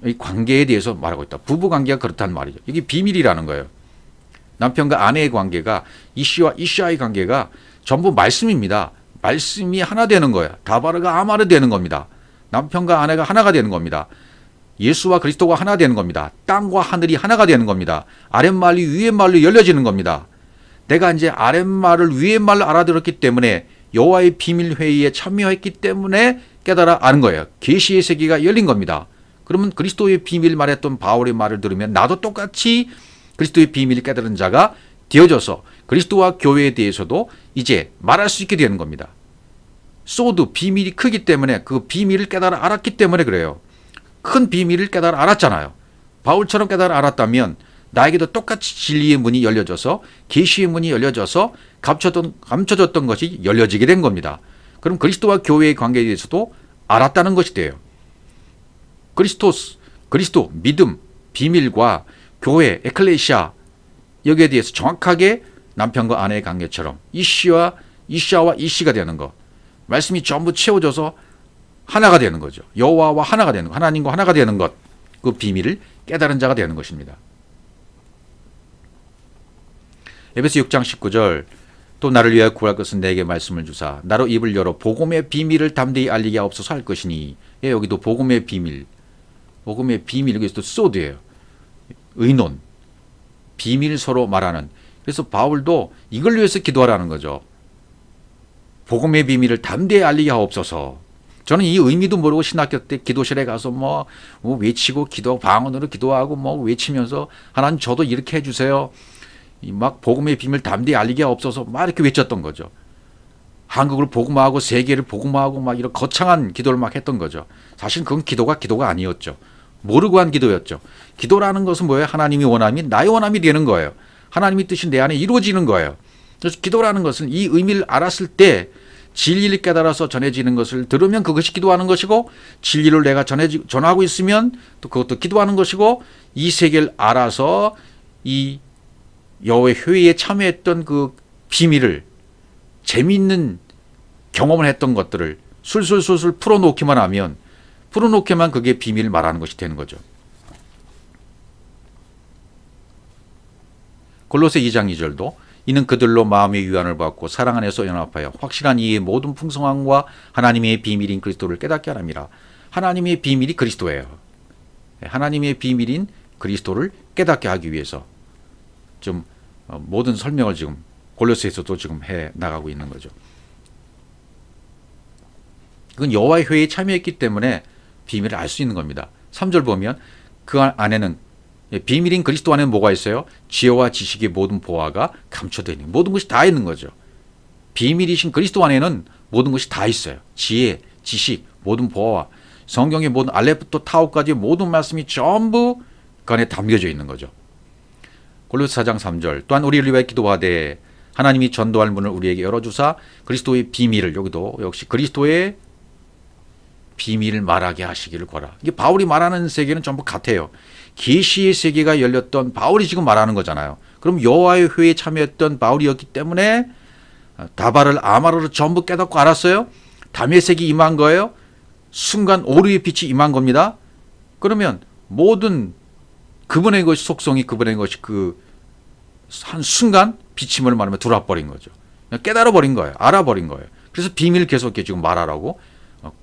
이 관계에 대해서 말하고 있다. 부부관계가 그렇다는 말이죠. 이게 비밀이라는 거예요. 남편과 아내의 관계가, 이씨와 이샤의 관계가 전부 말씀입니다. 말씀이 하나 되는 거예요. 다바르가 아마르 되는 겁니다. 남편과 아내가 하나가 되는 겁니다. 예수와 그리스도가 하나 되는 겁니다. 땅과 하늘이 하나가 되는 겁니다. 아랫말이 위에말로 열려지는 겁니다. 내가 이제 아랫말을 위에말로 알아들었기 때문에, 여호와의 비밀 회의에 참여했기 때문에 깨달아 아는 거예요. 계시의 세계가 열린 겁니다. 그러면 그리스도의 비밀 말했던 바울의 말을 들으면 나도 똑같이 그리스도의 비밀을 깨달은 자가 되어져서 그리스도와 교회에 대해서도 이제 말할 수 있게 되는 겁니다. 소드, 비밀이 크기 때문에, 그 비밀을 깨달아 알았기 때문에 그래요. 큰 비밀을 깨달아 알았잖아요. 바울처럼 깨달아 알았다면 나에게도 똑같이 진리의 문이 열려져서, 계시의 문이 열려져서 감춰졌던 것이 열려지게 된 겁니다. 그럼 그리스도와 교회의 관계에 대해서도 알았다는 것이 돼요. 그리스도, 믿음, 비밀과 교회, 에클레시아, 여기에 대해서 정확하게 남편과 아내의 관계처럼 이씨와 이씨가 되는 것, 말씀이 전부 채워져서 하나가 되는 거죠. 여호와와 하나가 되는 것, 하나님과 하나가 되는 것, 그 비밀을 깨달은 자가 되는 것입니다. 에베소 6장 19절. 또 나를 위하여 구할 것은 내게 말씀을 주사 나로 입을 열어 복음의 비밀을 담대히 알리게 하옵소서 할 것이니. 예, 여기도 복음의 비밀, 여기서 소드예요. 의논, 비밀 서로 말하는. 그래서 바울도 이걸 위해서 기도하라는 거죠. 복음의 비밀을 담대히 알리게 하옵소서. 저는 이 의미도 모르고 신학교 때 기도실에 가서 뭐 외치고 기도, 방언으로 기도하고 뭐 외치면서 하나님 저도 이렇게 해주세요. 막 복음의 비밀 담대히 알리게 하옵소서 막 이렇게 외쳤던 거죠. 한국을 복음화하고 세계를 복음화하고 막 이런 거창한 기도를 막 했던 거죠. 사실 그건 기도가 아니었죠. 모르고 한 기도였죠. 기도라는 것은 뭐예요? 하나님이 원함이 나의 원함이 되는 거예요. 하나님의 뜻이 내 안에 이루어지는 거예요. 그래서 기도라는 것은 이 의미를 알았을 때 진리를 깨달아서 전해지는 것을 들으면 그것이 기도하는 것이고, 진리를 내가 전하고 있으면 또 그것도 기도하는 것이고, 이 세계를 알아서 이 여호와의 회의에 참여했던 그 비밀을, 재미있는 경험을 했던 것들을 술술술술 풀어놓기만 하면, 그게 비밀을 말하는 것이 되는 거죠. 골로새 2장 2절도 이는 그들로 마음의 유한을 받고 사랑 안에서 연합하여 확실한 이의 모든 풍성함과 하나님의 비밀인 그리스도를 깨닫게 하랍니다. 하나님의 비밀이 그리스도예요. 하나님의 비밀인 그리스도를 깨닫게 하기 위해서 좀 모든 설명을 지금 골로새에서도 지금 해 나가고 있는 거죠. 그건 여호와의 회의에 참여했기 때문에 비밀을 알 수 있는 겁니다. 3절 보면 그 안에는 비밀인 그리스도 안에는 뭐가 있어요? 지혜와 지식의 모든 보화가 감춰져 있는, 모든 것이 다 있는 거죠. 비밀이신 그리스도 안에는 모든 것이 다 있어요. 지혜, 지식, 모든 보아, 성경의 모든 알렙부터 타오까지 모든 말씀이 전부 그 안에 담겨져 있는 거죠. 골로새 4장 3절 또한 우리를 위하여 기도하되 하나님이 전도할 문을 우리에게 열어주사 그리스도의 비밀을, 여기도 역시 그리스도의 비밀을 말하게 하시기를 구하라. 이게 바울이 말하는 세계는 전부 같아요. 계시의 세계가 열렸던 바울이 지금 말하는 거잖아요. 그럼 여호와의 회에 참여했던 바울이었기 때문에 다발을 아마르를 전부 깨닫고 알았어요. 다메섹이 임한 거예요. 순간 오류의 빛이 임한 겁니다. 그러면 모든 그분의 것이 속성이, 그분의 것이 그 한 순간 비침을 말하면 들어와버린 거죠. 깨달아버린 거예요. 알아버린 거예요. 그래서 비밀을 계속 지금 말하라고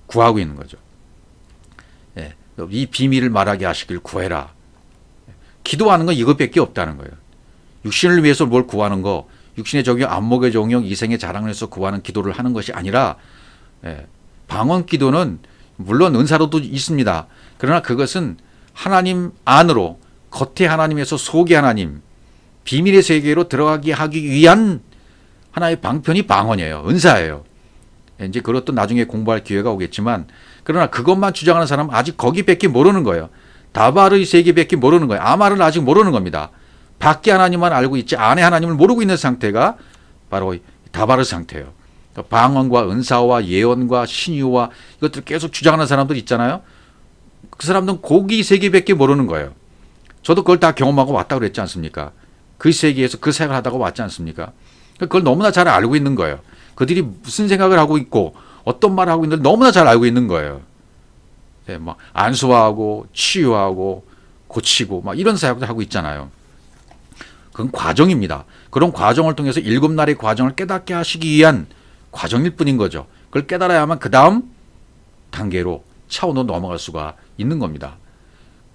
구하고 있는 거죠. 예, 이 비밀을 말하게 하시길 구해라. 기도하는 건 이것밖에 없다는 거예요. 육신을 위해서 뭘 구하는 거, 육신의 정욕, 안목의 정욕, 이생의 자랑을 해서 구하는 기도를 하는 것이 아니라, 방언 기도는 물론 은사로도 있습니다. 그러나 그것은 하나님 안으로, 겉에 하나님에서 속의 하나님, 비밀의 세계로 들어가게 하기 위한 하나의 방편이 방언이에요. 은사예요. 이제 그것도 나중에 공부할 기회가 오겠지만, 그러나 그것만 주장하는 사람은 아직 거기밖에 모르는 거예요. 다발의 세계밖에 모르는 거예요. 아말은 아직 모르는 겁니다. 밖에 하나님만 알고 있지 안에 하나님을 모르고 있는 상태가 바로 다발의 상태예요. 방언과 은사와 예언과 신유와 이것들 계속 주장하는 사람들 있잖아요. 그 사람들은 고기 세계밖에 모르는 거예요. 저도 그걸 다 경험하고 왔다고 그랬지 않습니까? 그 세계에서 그 생각을 하다가 왔지 않습니까? 그걸 너무나 잘 알고 있는 거예요. 그들이 무슨 생각을 하고 있고 어떤 말을 하고 있는지 너무나 잘 알고 있는 거예요. 막 안수하고 치유하고 고치고 막 이런 사역을 하고 있잖아요. 그건 과정입니다. 그런 과정을 통해서 7날의 과정을 깨닫게 하시기 위한 과정일 뿐인 거죠. 그걸 깨달아야만 그 다음 단계로 차원으로 넘어갈 수가 있는 겁니다.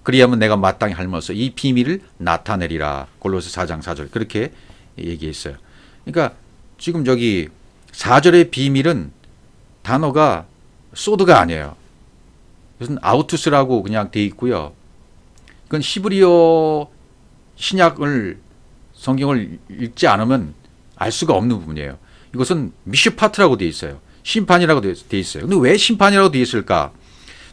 그리하면 내가 마땅히 할머서 이 비밀을 나타내리라. 골로새 4장 4절 그렇게 얘기했어요. 그러니까 지금 저기 4절의 비밀은 단어가 소드가 아니에요. 이것은 아우투스라고 그냥 돼 있고요. 그건 히브리어 신약을 성경을 읽지 않으면 알 수가 없는 부분이에요. 이것은 미슈파트라고 돼 있어요. 심판이라고 돼 있어요. 근데 왜 심판이라고 돼 있을까?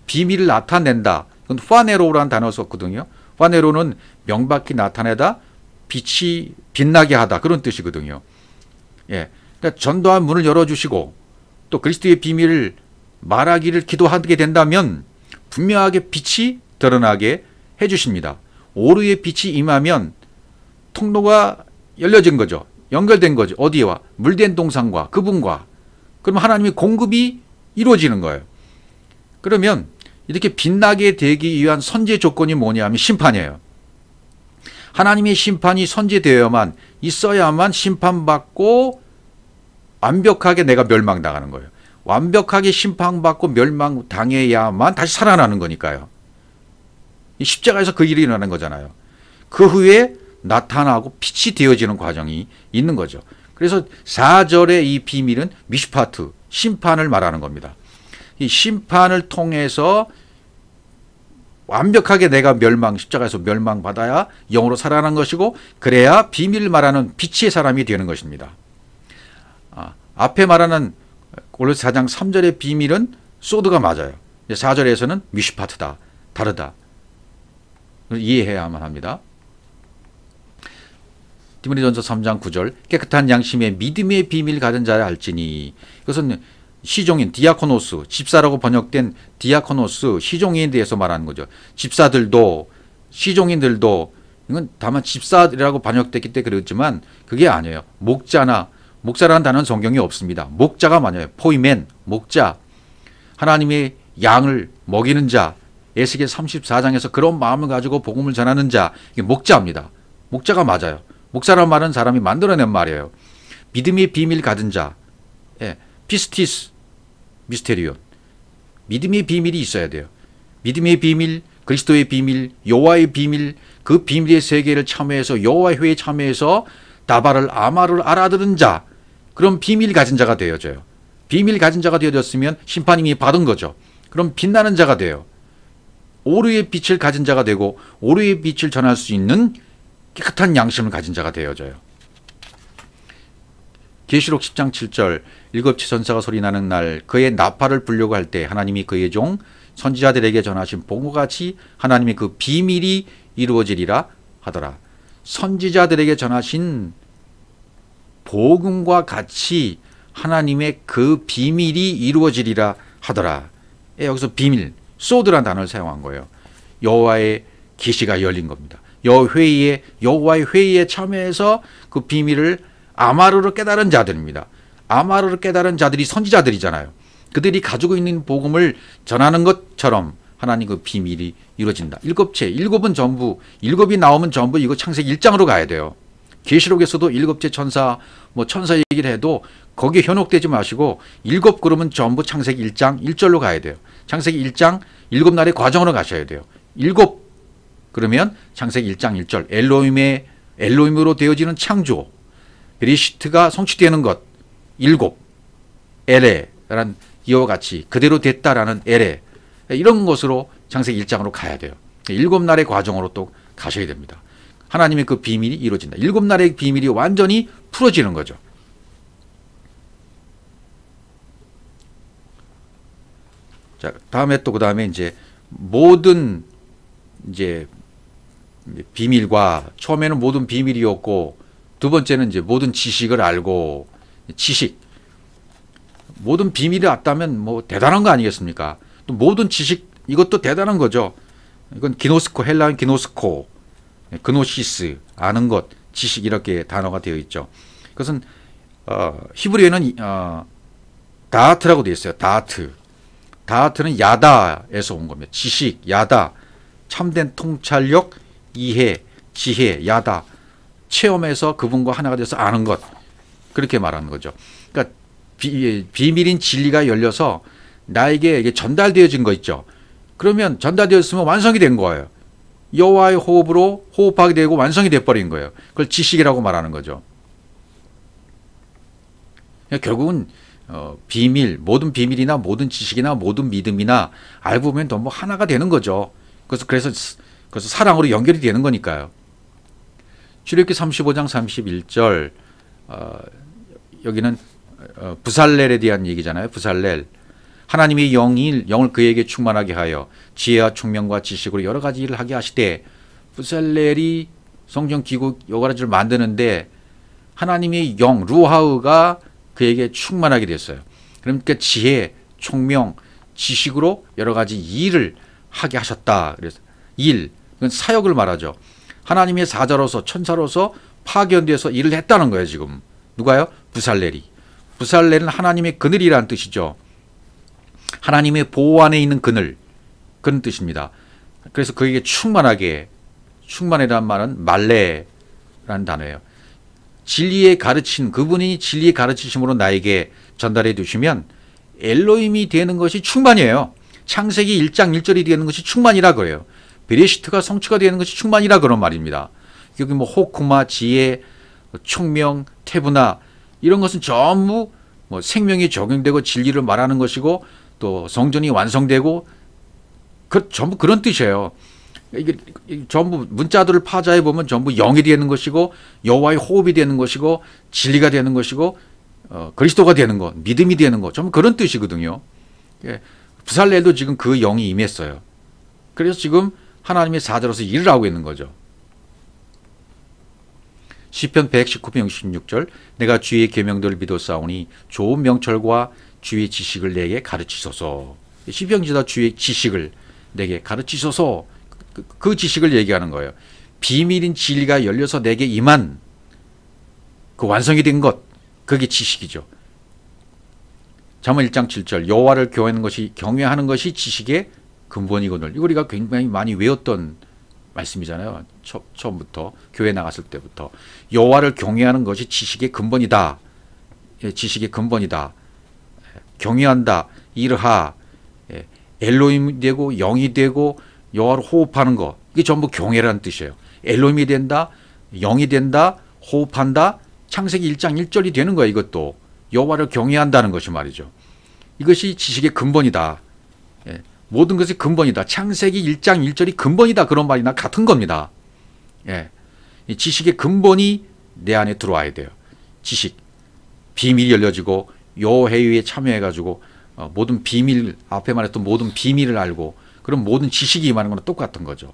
비밀을 나타낸다. 그건 후아네로라는 단어가 썼거든요. 후아네로는 명백히 나타내다, 빛이 빛나게 하다 그런 뜻이거든요. 예, 그러니까 전도한 문을 열어주시고 또 그리스도의 비밀을 말하기를 기도하게 된다면 분명하게 빛이 드러나게 해주십니다. 오류의 빛이 임하면 통로가 열려진 거죠. 연결된 거죠. 어디와? 물된 동산과 그분과. 그러면 하나님의 공급이 이루어지는 거예요. 그러면 이렇게 빛나게 되기 위한 선제 조건이 뭐냐 하면 심판이에요. 하나님의 심판이 선제되어야만 있어야만 심판받고 완벽하게 내가 멸망당하는 거예요. 완벽하게 심판받고 멸망당해야만 다시 살아나는 거니까요. 십자가에서 그 일이 일어나는 거잖아요. 그 후에 나타나고 빛이 되어지는 과정이 있는 거죠. 그래서 4절의 이 비밀은 미슈파트, 심판을 말하는 겁니다. 이 심판을 통해서 완벽하게 내가 십자가에서 멸망받아야 영으로 살아나는 것이고 그래야 비밀을 말하는 빛의 사람이 되는 것입니다. 앞에 말하는 골로새 4장 3절의 비밀은 소드가 맞아요. 4절에서는 미슈파트다. 다르다. 이해해야만 합니다. 디모데전서 3장 9절 깨끗한 양심의 믿음의 비밀 가진 자를 알지니 이것은 시종인 디아코노스 집사라고 번역된 디아코노스 시종인에 대해서 말하는 거죠. 집사들도 시종인들도 이건 다만 집사라고 번역됐기 때문에 그렇지만 그게 아니에요. 목자라는 단어는 성경에 없습니다. 목자가 맞아요. 포이멘 목자 하나님의 양을 먹이는 자 에스겔 34장에서 그런 마음을 가지고 복음을 전하는 자 이게 목자입니다. 목자가 맞아요. 목사란 말은 사람이 만들어낸 말이에요. 믿음의 비밀 가진 자, 피스티스 미스테리온. 믿음의 비밀이 있어야 돼요. 믿음의 비밀, 그리스도의 비밀, 여호와의 비밀, 그 비밀의 세계를 참여해서 여호와의 회에 참여해서 다발을 아마를 알아들은 자, 그럼 비밀 가진 자가 되어져요. 비밀 가진 자가 되어졌으면 심판님이 받은 거죠. 그럼 빛나는 자가 돼요. 오류의 빛을 가진 자가 되고 오류의 빛을 전할 수 있는 깨끗한 양심을 가진 자가 되어져요. 계시록 10장 7절 일곱째 천사가 소리나는 날 그의 나팔을 불려고 할 때 하나님이 그의 종 선지자들에게 전하신 복음과 같이 하나님의 그 비밀이 이루어지리라 하더라. 선지자들에게 전하신 복음과 같이 하나님의 그 비밀이 이루어지리라 하더라. 여기서 비밀, 소드라는 단어를 사용한 거예요. 여호와의 계시가 열린 겁니다. 여호와의 회의에 참여해서 그 비밀을 아마르로 깨달은 자들입니다. 아마르로 깨달은 자들이 선지자들이잖아요. 그들이 가지고 있는 복음을 전하는 것처럼 하나님 그 비밀이 이루어진다. 일곱은 전부, 일곱이 나오면 전부 이거 창세기 1장으로 가야 돼요. 계시록에서도 일곱째 천사, 천사 얘기를 해도 거기에 현혹되지 마시고 일곱 그러면 전부 창세기 1장 1절로 가야 돼요. 창세기 1장 일곱 날의 과정으로 가셔야 돼요. 일곱 그러면 창세기 1장 1절 엘로힘으로 되어지는 창조, 베리시트가 성취되는 것, 일곱, 에레라는 이와 같이 그대로 됐다라는 에레, 이런 것으로 창세기 1장으로 가야 돼요. 일곱 날의 과정으로 또 가셔야 됩니다. 하나님의 그 비밀이 이루어진다. 일곱 날의 비밀이 완전히 풀어지는 거죠. 자, 그 다음에 이제 모든 이제 비밀과 처음에는 모든 비밀이었고 두 번째는 이제 모든 지식을 알고 모든 비밀이 왔다면 대단한 거 아니겠습니까? 또 모든 지식 이것도 대단한 거죠. 이건 기노스코, 헬라어인 기노스코, 그노시스, 아는 것, 지식 이렇게 단어가 되어 있죠. 그것은 히브리어는 다하트라고 되어 있어요. 다하트는 야다에서 온 겁니다. 지식, 야다, 참된 통찰력, 이해, 지혜, 야다, 체험해서 그분과 하나가 돼서 아는 것, 그렇게 말하는 거죠. 그러니까 비밀인 진리가 열려서 나에게 이게 전달되어진 거 있죠. 그러면 전달되었으면 완성이 된 거예요. 여호와의 호흡으로 호흡하게 되고 완성이 돼버린 거예요. 그걸 지식이라고 말하는 거죠. 결국은 비밀, 모든 비밀이나 모든 지식이나 모든 믿음이나 알고 보면 전부 하나가 되는 거죠. 그래서 사랑으로 연결이 되는 거니까요. 출애굽기 35장 31절 여기는 부살렐에 대한 얘기잖아요. 부살렐. 하나님의 영을 그에게 충만하게 하여 지혜와 총명과 지식으로 여러 가지 일을 하게 하시되, 부살렐이 성전 기구 여러 가지를 만드는데 하나님의 영 루하우가 그에게 충만하게 됐어요. 그러니까 지혜, 총명, 지식으로 여러 가지 일을 하게 하셨다. 그래서 그건 사역을 말하죠. 하나님의 사자로서 천사로서 파견돼서 일을 했다는 거예요. 지금 누가요? 부살렐은 하나님의 그늘이라는 뜻이죠. 하나님의 보호 안에 있는 그늘, 그런 뜻입니다. 그래서 그에게 충만이라는 말은 말레라는 단어예요. 진리의 가르친, 그분이 진리의 가르치심으로 나에게 전달해 주시면 엘로힘이 되는 것이 충만이에요. 창세기 1장 1절이 되는 것이 충만이라 그래요. 베레시트가 성취가 되는 것이 충만이라 그런 말입니다. 여기 호쿠마, 지혜, 총명, 태분화, 이런 것은 전부 생명이 적용되고 진리를 말하는 것이고 또 성전이 완성되고 전부 그런 뜻이에요. 이게 전부 문자들을 파자해 보면 전부 영이 되는 것이고 여호와의 호흡이 되는 것이고 진리가 되는 것이고 그리스도가 되는 것, 믿음이 되는 것, 전부 그런 뜻이거든요. 부살렐도 지금 그 영이 임했어요. 그래서 지금 하나님의 사자로서 일을 하고 있는 거죠. 시편 119편 66절 내가 주의 계명들을 믿었사오니 좋은 명철과 주의 지식을 내게 가르치소서. 시편지다 주의 지식을 내게 가르치소서. 그 지식을 얘기하는 거예요. 비밀인 진리가 열려서 내게 임한 그 완성이 된 것, 그게 지식이죠. 잠언 1장 7절 여호와를 경외하는 것이 지식의 근본이거늘. 이거 우리가 굉장히 많이 외웠던 말씀이잖아요. 처음부터 교회 나갔을 때부터 여호와를 경외하는 것이 지식의 근본이다. 지식의 근본이다. 경외한다. 이르하. 엘로힘이 되고 영이 되고 여호와를 호흡하는 것, 이게 전부 경외라는 뜻이에요. 엘로힘이 된다, 영이 된다, 호흡한다, 창세기 1장 1절이 되는 거예요. 이것도 여호와를 경외한다는 것이 말이죠. 이것이 지식의 근본이다. 모든 것이 근본이다. 창세기 1장 1절이 근본이다. 그런 말이나 같은 겁니다. 이 지식의 근본이 내 안에 들어와야 돼요. 지식. 비밀이 열려지고 요 회의에 참여해가지고 모든 비밀, 앞에 말했던 모든 비밀을 알고 그럼 모든 지식이 임하는 거는 똑같은 거죠.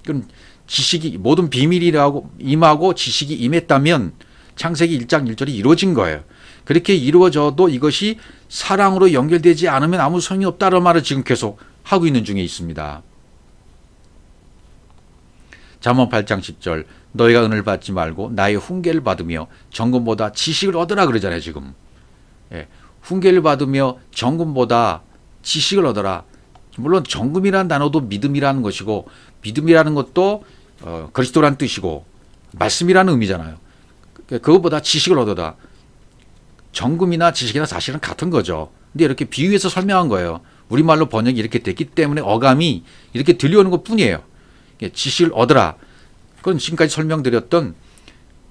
그럼 지식이 모든 비밀이라고 임하고 지식이 임했다면 창세기 1장 1절이 이루어진 거예요. 그렇게 이루어져도 이것이 사랑으로 연결되지 않으면 아무 소용이 없다는 말을 지금 계속 하고 있는 중에 있습니다. 잠언 8장 10절 너희가 은을 받지 말고 나의 훈계를 받으며 정금보다 지식을 얻으라 그러잖아요. 지금 훈계를 받으며 정금보다 지식을 얻어라. 물론 정금이라는 단어도 믿음이라는 것이고 믿음이라는 것도 그리스도라는 뜻이고 말씀이라는 의미잖아요. 그것보다 지식을 얻어라. 정금이나 지식이나 사실은 같은 거죠. 근데 이렇게 비유해서 설명한 거예요. 우리말로 번역이 이렇게 됐기 때문에 어감이 이렇게 들려오는 것 뿐이에요. 지식을 얻으라. 그건 지금까지 설명드렸던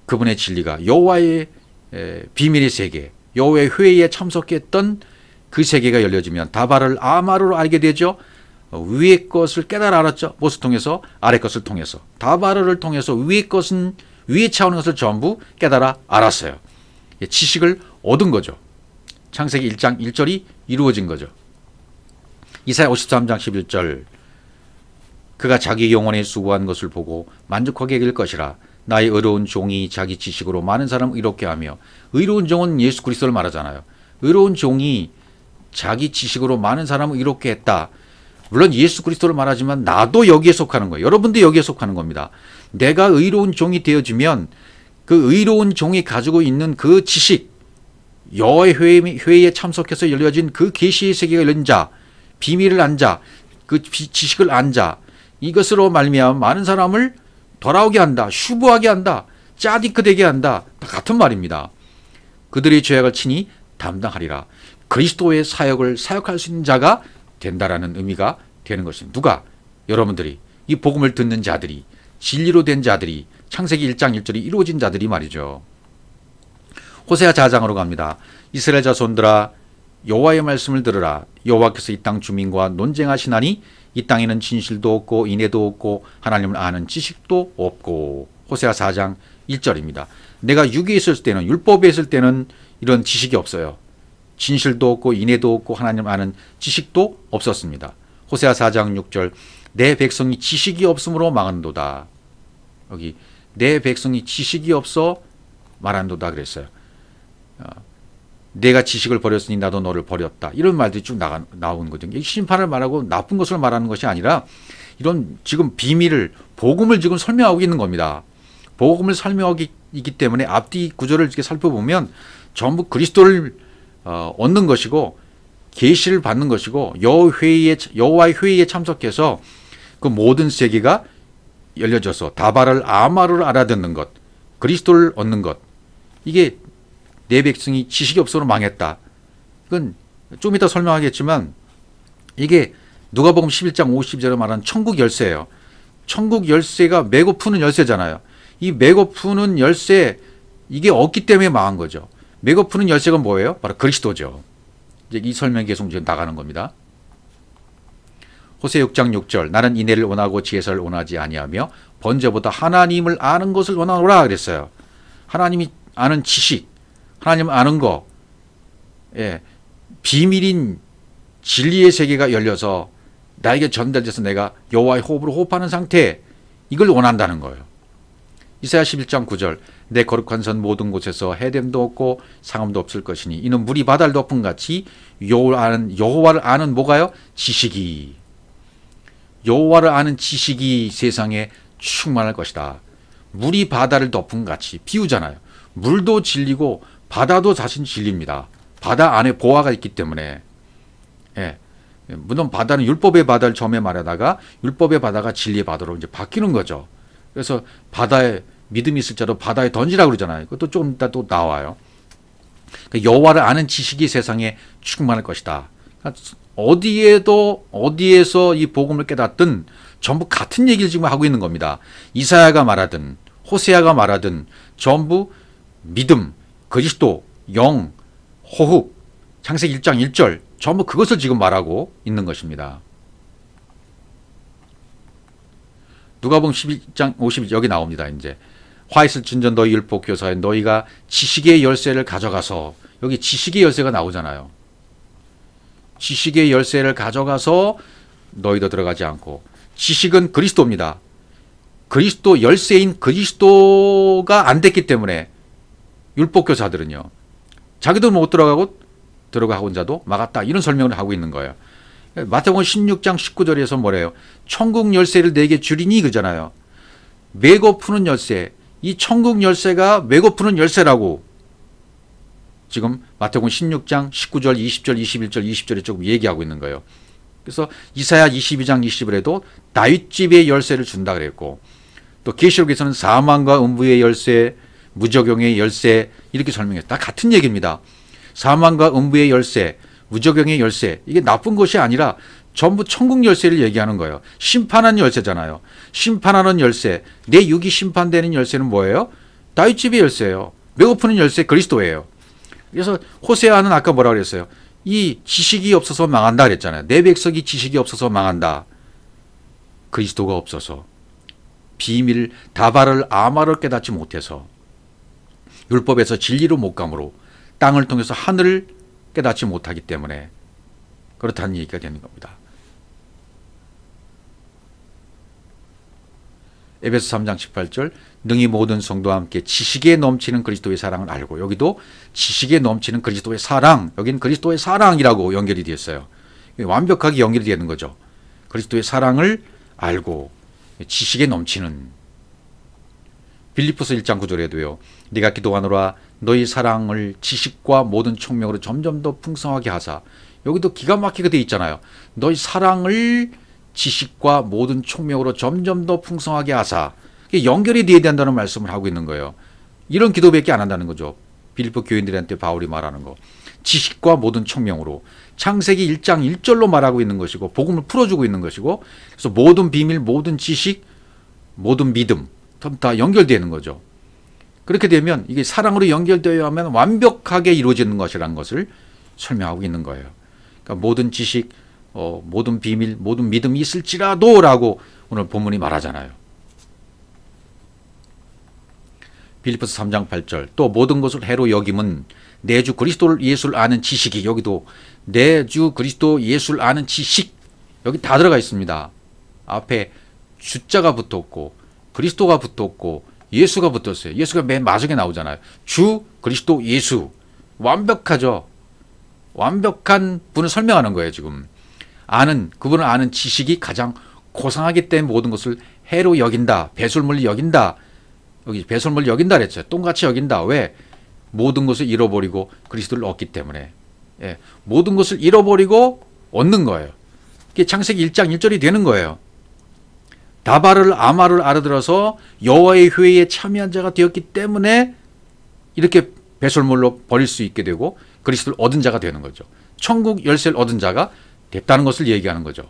그분의 진리가 여호와의 비밀의 세계, 여호와의 회의에 참석했던 그 세계가 열려지면 다발을 아마르로 알게 되죠. 위의 것을 깨달아 알았죠. 무엇을 통해서? 아래 것을 통해서. 다발을 통해서 위의 것은 위의 차원의 것을 전부 깨달아 알았어요. 지식을 얻은 거죠. 창세기 1장 1절이 이루어진 거죠. 이사야 53장 11절 그가 자기 영혼에 수고한 것을 보고 만족하게 될 것이라. 나의 의로운 종이 자기 지식으로 많은 사람을 의롭게 하며 의로운 종은 예수 그리스도를 말하잖아요. 의로운 종이 자기 지식으로 많은 사람을 의롭게 했다. 물론 예수 그리스도를 말하지만 나도 여기에 속하는 거예요. 여러분도 여기에 속하는 겁니다. 내가 의로운 종이 되어지면 그 의로운 종이 가지고 있는 그 지식, 여호와의 회의에 참석해서 열려진 그 계시의 세계가 열린 자, 비밀을 안 자, 그 지식을 안 자, 이것으로 말미암아 많은 사람을 돌아오게 한다, 슈브하게 한다, 짜디크되게 한다. 다 같은 말입니다. 그들의 죄악을 친히 담당하리라. 그리스도의 사역을 사역할 수 있는 자가 된다라는 의미가 되는 것입니다. 누가? 여러분들이, 이 복음을 듣는 자들이, 진리로 된 자들이, 창세기 1장 1절이 이루어진 자들이 말이죠. 호세아 4장으로 갑니다. 이스라엘 자손들아 여호와의 말씀을 들으라. 여호와께서 이 땅 주민과 논쟁하시나니 이 땅에는 진실도 없고 인애도 없고 하나님을 아는 지식도 없고. 호세아 4장 1절입니다. 내가 육에 있을 때는, 율법에 있을 때는 이런 지식이 없어요. 진실도 없고 인애도 없고 하나님을 아는 지식도 없었습니다. 호세아 4장 6절 내 백성이 지식이 없으므로 망한도다. 여기 내 백성이 지식이 없어 말한도다 그랬어요. 내가 지식을 버렸으니 나도 너를 버렸다. 이런 말들이 쭉 나오는 거죠. 심판을 말하고 나쁜 것을 말하는 것이 아니라 이런 지금 비밀을, 복음을 지금 설명하고 있는 겁니다. 복음을 설명하기 있기 때문에 앞뒤 구절을 이렇게 살펴보면 전부 그리스도를 얻는 것이고 계시를 받는 것이고 여호와의 회의에 참석해서 그 모든 세계가 열려져서 다발을 아마를 알아듣는 것, 그리스도를 얻는 것, 이게 내 백성이 지식이 없어서 망했다. 이건 좀 이따 설명하겠지만 이게 누가복음 11장 52절에 말하는 천국 열쇠예요. 천국 열쇠가 매고 푸는 열쇠잖아요. 이 매고 푸는 열쇠, 이게 없기 때문에 망한 거죠. 매고 푸는 열쇠가 뭐예요? 바로 그리스도죠. 이제 이 설명이 계속 이제 나가는 겁니다. 호세 6장 6절 나는 인애를 원하고 지혜를 원하지 아니하며 번제보다 하나님을 아는 것을 원하노라 그랬어요. 하나님이 아는 지식, 하나님 아는 거, 비밀인 진리의 세계가 열려서 나에게 전달돼서 내가 여호와의 호흡으로 호흡하는 상태, 이걸 원한다는 거예요. 이사야 11장 9절 내 거룩한 선 모든 곳에서 해됨도 없고 상함도 없을 것이니 이는 물이 바다를 덮은 같이 여호와를 아는 뭐가요? 지식이, 여호와를 아는 지식이 세상에 충만할 것이다. 물이 바다를 덮은 같이, 비유잖아요. 물도 진리고 바다도 자신 진리입니다. 바다 안에 보화가 있기 때문에. 물론 바다는 율법의 바다를 처음에 말하다가 율법의 바다가 진리의 바다로 이제 바뀌는 거죠. 그래서 바다에 믿음이 있을 자도 바다에 던지라고 그러잖아요. 그것도 조금 이따 또 나와요. 여호와를 아는 지식이 세상에 충만할 것이다. 어디에서 이 복음을 깨닫든 전부 같은 얘기를 지금 하고 있는 겁니다. 이사야가 말하든 호세아가 말하든 전부 믿음, 그리스도, 영, 호흡, 창세기 1장 1절 전부 그것을 지금 말하고 있는 것입니다. 누가복음 11장 50절 여기 나옵니다. 이제 화 있을 진전 너희 율법 교사에 너희가 지식의 열쇠를 가져가서, 여기 지식의 열쇠가 나오잖아요. 지식의 열쇠를 가져가서 너희도 들어가지 않고, 지식은 그리스도입니다. 그리스도 열쇠인 그리스도가 안 됐기 때문에 율법교사들은요, 자기도 못 들어가고 들어가온 자도 막았다, 이런 설명을 하고 있는 거예요. 마태복음 16장 19절에서 뭐래요? 천국 열쇠를 내게 주리니 그잖아요. 메고 푸는 열쇠, 이 천국 열쇠가 메고 푸는 열쇠라고 지금 마태복음 16장 19절, 20절, 21절, 20절에 조금 얘기하고 있는 거예요. 그래서 이사야 22장 20절에도 다윗집의 열쇠를 준다 그랬고, 또 계시록에서는 사망과 음부의 열쇠, 무저경의 열쇠, 이렇게 설명해요. 다 같은 얘기입니다. 사망과 음부의 열쇠, 무저경의 열쇠, 이게 나쁜 것이 아니라 전부 천국 열쇠를 얘기하는 거예요. 심판하는 열쇠잖아요. 심판하는 열쇠, 내 육이 심판되는 열쇠는 뭐예요? 다윗집의 열쇠예요. 배고프는 열쇠 그리스도예요. 그래서 호세아는 아까 뭐라 그랬어요? 이 지식이 없어서 망한다 그랬잖아요. 내 백성이 지식이 없어서 망한다. 그리스도가 없어서, 비밀 다발을 아마를 깨닫지 못해서, 율법에서 진리로 못 감으로, 땅을 통해서 하늘을 깨닫지 못하기 때문에 그렇다는 얘기가 되는 겁니다. 에베소 3장 18절, 능히 모든 성도와 함께 지식에 넘치는 그리스도의 사랑을 알고, 여기도 지식에 넘치는 그리스도의 사랑, 여기는 그리스도의 사랑이라고 연결이 되었어요. 완벽하게 연결이 되는 거죠. 그리스도의 사랑을 알고 지식에 넘치는. 빌립보서 1장 9절에도요, 네가 기도하노라 너희 사랑을 지식과 모든 총명으로 점점 더 풍성하게 하사, 여기도 기가 막히게 돼 있잖아요. 너희 사랑을 지식과 모든 총명으로 점점 더 풍성하게 하사, 연결이 돼야 된다는 말씀을 하고 있는 거예요. 이런 기도밖에 안 한다는 거죠. 빌립보 교인들한테 바울이 말하는 거, 지식과 모든 총명으로, 창세기 1장 1절로 말하고 있는 것이고, 복음을 풀어주고 있는 것이고, 그래서 모든 비밀, 모든 지식, 모든 믿음 다 연결되는 거죠. 그렇게 되면 이게 사랑으로 연결되어야 하면 완벽하게 이루어지는 것이라는 것을 설명하고 있는 거예요. 그러니까 모든 지식, 모든 비밀, 모든 믿음이 있을지라도 라고 오늘 본문이 말하잖아요. 빌립보서 3장 8절, 또 모든 것을 해로 여김은 내 주 그리스도 예수를 아는 지식이, 여기도 내 주 그리스도 예수를 아는 지식, 여기 다 들어가 있습니다. 앞에 주자가 붙었고 그리스도가 붙었고 예수가 붙었어요. 예수가 맨 마지막에 나오잖아요. 주 그리스도 예수, 완벽하죠. 완벽한 분을 설명하는 거예요. 지금 아는, 그분을 아는 지식이 가장 고상하기 때문에 모든 것을 해로 여긴다, 배설물로 여긴다. 여기 배설물로 여긴다 그랬죠. 똥같이 여긴다. 왜? 모든 것을 잃어버리고 그리스도를 얻기 때문에. 예, 모든 것을 잃어버리고 얻는 거예요. 이게 창세기 1장 1절이 되는 거예요. 다발을 아마를 알아들어서 여호와의 회의에 참여한 자가 되었기 때문에 이렇게 배설물로 버릴 수 있게 되고 그리스도를 얻은 자가 되는 거죠. 천국 열쇠를 얻은 자가 됐다는 것을 얘기하는 거죠.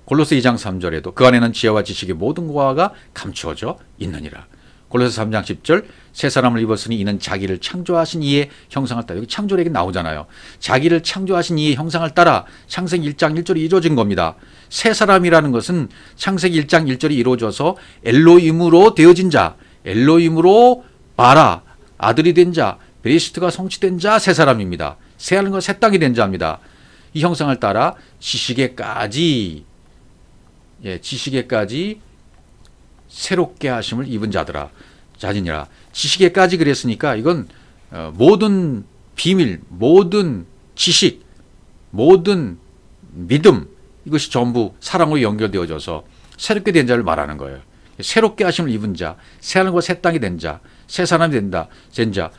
골로새 2장 3절에도 그 안에는 지혜와 지식의 모든 고아가 감추어져 있느니라. 골로새 3장 10절, 새 사람을 입었으니 이는 자기를 창조하신 이의 형상을 따라, 여기 창조력이 나오잖아요. 자기를 창조하신 이의 형상을 따라 창세기 1장 1절이 이루어진 겁니다. 새 사람이라는 것은 창세기 1장 1절이 이루어져서 엘로힘으로 되어진 자, 엘로힘으로 바라, 아들이 된 자, 베레시트가 성취된 자, 새 사람입니다. 새 하늘과 새 땅이 된 자입니다. 이 형상을 따라 지식에까지, 지식에까지 새롭게 하심을 입은 자들아, 자진이라. 지식에까지 그랬으니까 이건 모든 비밀, 모든 지식, 모든 믿음, 이것이 전부 사랑으로 연결되어져서 새롭게 된 자를 말하는 거예요. 새롭게 하심을 입은 자, 새 하늘과 새 땅이 된 자, 새 사람이 된다, 된 자,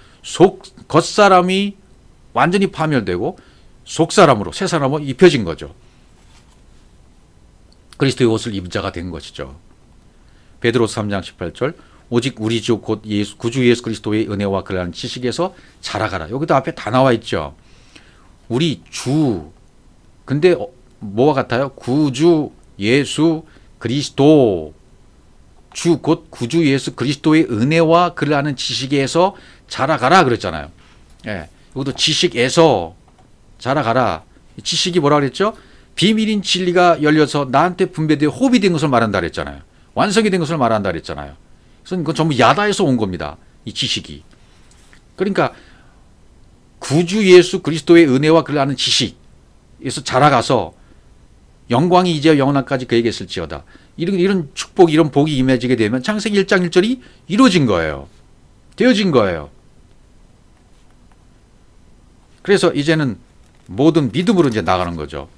겉사람이 완전히 파멸되고 속사람으로, 새 사람으로 입혀진 거죠. 그리스도의 옷을 입은 자가 된 것이죠. 베드로서 3장 18절, 오직 우리 주 곧 구주 예수 그리스도의 은혜와 그러한 지식에서 자라가라. 여기도 앞에 다 나와 있죠. 우리 주, 근데 뭐와 같아요? 구주 예수 그리스도, 주 곧 구주 예수 그리스도의 은혜와 그러한 지식에서 자라가라 그랬잖아요. 예, 이것도 지식에서 자라가라. 지식이 뭐라 그랬죠? 비밀인 진리가 열려서 나한테 분배되어 호흡이 된 것을 말한다 그랬잖아요. 완성이 된 것을 말한다 그랬잖아요. 그래서 이건 전부 야다에서 온 겁니다. 이 지식이. 그러니까 구주 예수 그리스도의 은혜와 그를 아는 지식에서 자라가서 영광이 이제 영원한까지 그에게 있을지어다. 이런 축복, 이런 복이 임해지게 되면 창세기 1장 1절이 이루어진 거예요. 되어진 거예요. 그래서 이제는 모든 믿음으로 이제 나가는 거죠.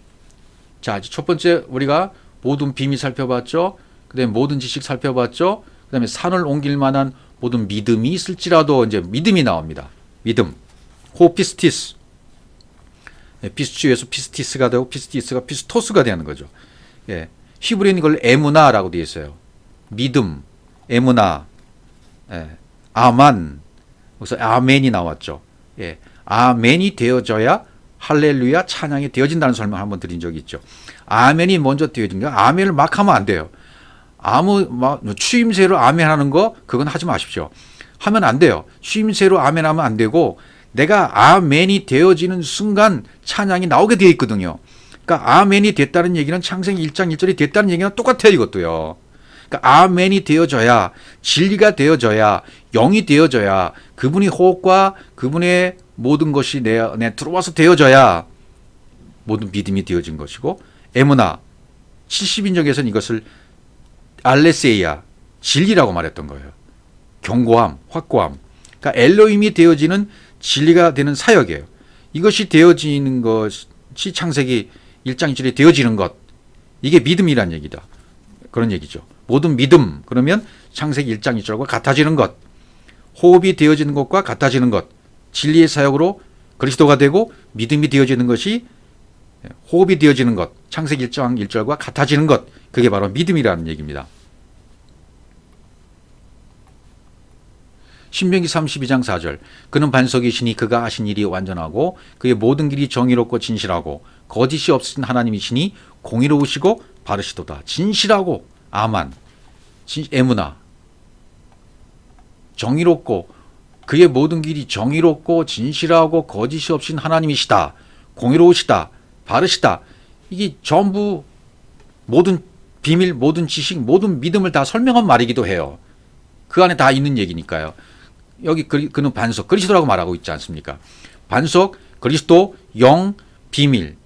자, 첫 번째 우리가 모든 비밀 살펴봤죠. 그 다음에 모든 지식 살펴봤죠. 그 다음에 산을 옮길 만한 모든 믿음이 있을지라도 이제 믿음이 나옵니다. 믿음. 호피스티스. 피스추에서 피스티스가 되고 피스티스가 피스토스가 되는 거죠. 예. 히브리는 이걸 에무나라고 되어 있어요. 믿음, 에무나, 예. 아만, 그래서 아멘이 나왔죠. 예. 아멘이 되어져야 할렐루야 찬양이 되어진다는 설명을 한번 드린 적이 있죠. 아멘이 먼저 되어진 거야. 아멘을 막 하면 안 돼요. 추임새로 아멘하는 거 그건 하지 마십시오. 하면 안 돼요. 추임새로 아멘하면 안 되고 내가 아멘이 되어지는 순간 찬양이 나오게 되어 있거든요. 그러니까 아멘이 됐다는 얘기는 창세기 1장 1절이 됐다는 얘기는 똑같아요. 이것도요. 그러니까 아멘이 되어져야, 진리가 되어져야, 영이 되어져야, 그분이 호흡과 그분의 모든 것이 내 안에 들어와서 되어져야 모든 믿음이 되어진 것이고, 에무나 70인정에서는 이것을 알레세이아, 진리라고 말했던 거예요. 견고함, 확고함. 그러니까 엘로힘이 되어지는 진리가 되는 사역이에요. 이것이 되어지는 것이 창세기 1장 1절에 되어지는 것. 이게 믿음이란 얘기다. 그런 얘기죠. 모든 믿음, 그러면 창세기 1장 2절과 같아지는 것. 호흡이 되어지는 것과 같아지는 것. 진리의 사역으로 그리스도가 되고 믿음이 되어지는 것이 호흡이 되어지는 것. 창세기 1장 1절과 같아지는 것. 그게 바로 믿음이라는 얘기입니다. 신명기 32장 4절. 그는 반석이시니 그가 하신 일이 완전하고 그의 모든 길이 정의롭고 진실하고 거짓이 없으신 하나님이시니 공의로우시고 바르시도다. 진실하고 아만, 에무나. 정의롭고 그의 모든 길이 정의롭고 진실하고 거짓이 없으신 하나님이시다. 공의로우시다. 바르시다. 이게 전부 모든 비밀, 모든 지식, 모든 믿음을 다 설명한 말이기도 해요. 그 안에 다 있는 얘기니까요. 여기 그는 반석, 그리스도라고 말하고 있지 않습니까? 반석, 그리스도, 영, 비밀.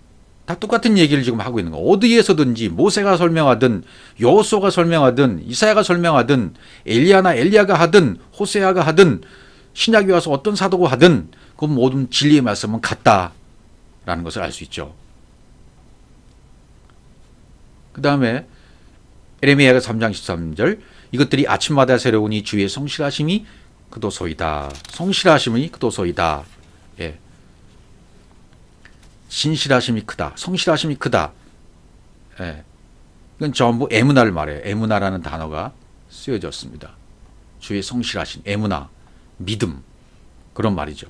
다 똑같은 얘기를 지금 하고 있는 거예요. 어디에서든지 모세가 설명하든 여호수아가 설명하든 이사야가 설명하든 엘리야나 엘리야가 하든 호세아가 하든 신약에 와서 어떤 사도가 하든 그 모든 진리의 말씀은 같다라는 것을 알 수 있죠. 그 다음에 에레미야가 3장 13절. 이것들이 아침마다 새로우니 주의 성실하심이 그도소이다. 성실하심이 그도소이다. 예. 진실하심이 크다. 성실하심이 크다. 예. 이건 전부 에무나를 말해요. 에무나라는 단어가 쓰여졌습니다. 주의 성실하심, 에무나, 믿음. 그런 말이죠.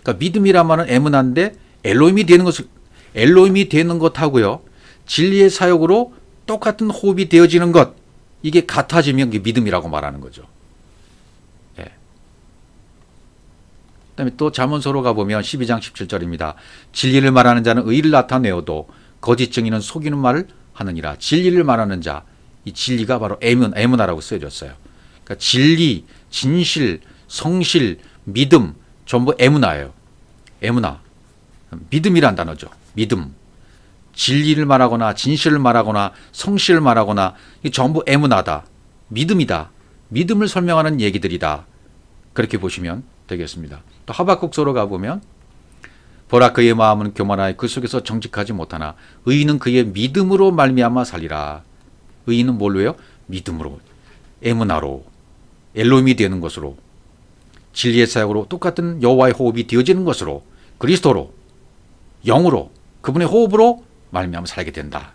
그러니까 믿음이란 말은 에무나인데 엘로힘이 되는 것하고요. 진리의 사역으로 똑같은 호흡이 되어지는 것. 이게 같아지면 그게 믿음이라고 말하는 거죠. 예. 그다음에 또 잠언서로 가보면 12장 17절입니다. 진리를 말하는 자는 의를 나타내어도 거짓 증인은 속이는 말을 하느니라. 진리를 말하는 자, 이 진리가 바로 에무나라고 쓰여졌어요. 그러니까 진리, 진실, 성실, 믿음 전부 에무나예요. 에무나. 믿음이란 단어죠. 믿음. 진리를 말하거나 진실을 말하거나 성실을 말하거나 이게 전부 에무나다. 믿음이다. 믿음을 설명하는 얘기들이다. 그렇게 보시면 되겠습니다. 또 하박국서로 가보면 보라 그의 마음은 교만하여 그 속에서 정직하지 못하나 의인은 그의 믿음으로 말미암아 살리라. 의인은 뭘로 해요? 믿음으로, 에무나로, 엘로힘이 되는 것으로, 진리의 사역으로 똑같은 여호와의 호흡이 되어지는 것으로, 그리스도로, 영으로, 그분의 호흡으로 말미암아 살게 된다.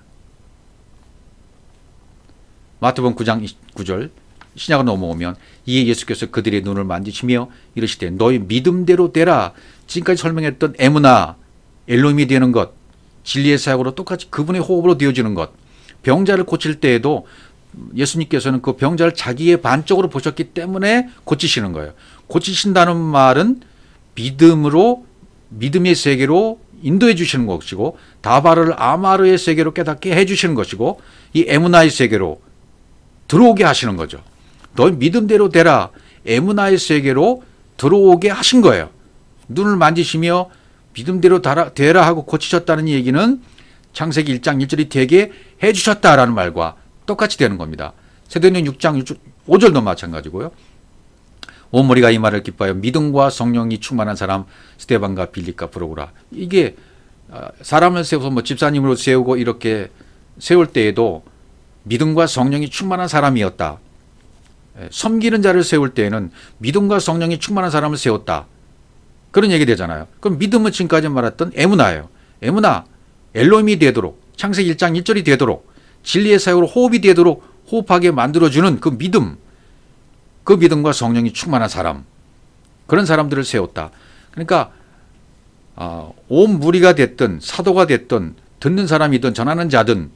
마태복음 9장 9절 신약으로 넘어오면 이에 예수께서 그들의 눈을 만지시며 이르시되 너희 믿음대로 되라. 지금까지 설명했던 에무나, 엘로힘이 되는 것, 진리의 사역으로 똑같이 그분의 호흡으로 되어지는 것. 병자를 고칠 때에도 예수님께서는 그 병자를 자기의 반쪽으로 보셨기 때문에 고치시는 거예요. 고치신다는 말은 믿음으로, 믿음의 세계로 인도해 주시는 것이고, 다바르를 아마르의 세계로 깨닫게 해 주시는 것이고, 이 에무나의 세계로 들어오게 하시는 거죠. 너희 믿음대로 되라. 에무나의 세계로 들어오게 하신 거예요. 눈을 만지시며 믿음대로 되라 하고 고치셨다는 얘기는 창세기 1장 1절이 되게 해주셨다라는 말과 똑같이 되는 겁니다. 사도행전 6장 5절도 마찬가지고요. 온 무리가 이 말을 기뻐하여 믿음과 성령이 충만한 사람 스데반과 빌립과 프로고라. 이게 사람을 세워서 뭐 집사님으로 세우고 이렇게 세울 때에도 믿음과 성령이 충만한 사람이었다. 섬기는 자를 세울 때에는 믿음과 성령이 충만한 사람을 세웠다. 그런 얘기 되잖아요. 그럼 믿음은 지금까지 말했던 에무나예요. 에무나, 엘로힘이 되도록, 창세기 1장 1절이 되도록, 진리의 사역으로 호흡이 되도록 호흡하게 만들어주는 그 믿음, 그 믿음과 성령이 충만한 사람, 그런 사람들을 세웠다. 그러니까 온 무리가 됐든 사도가 됐든 듣는 사람이든 전하는 자든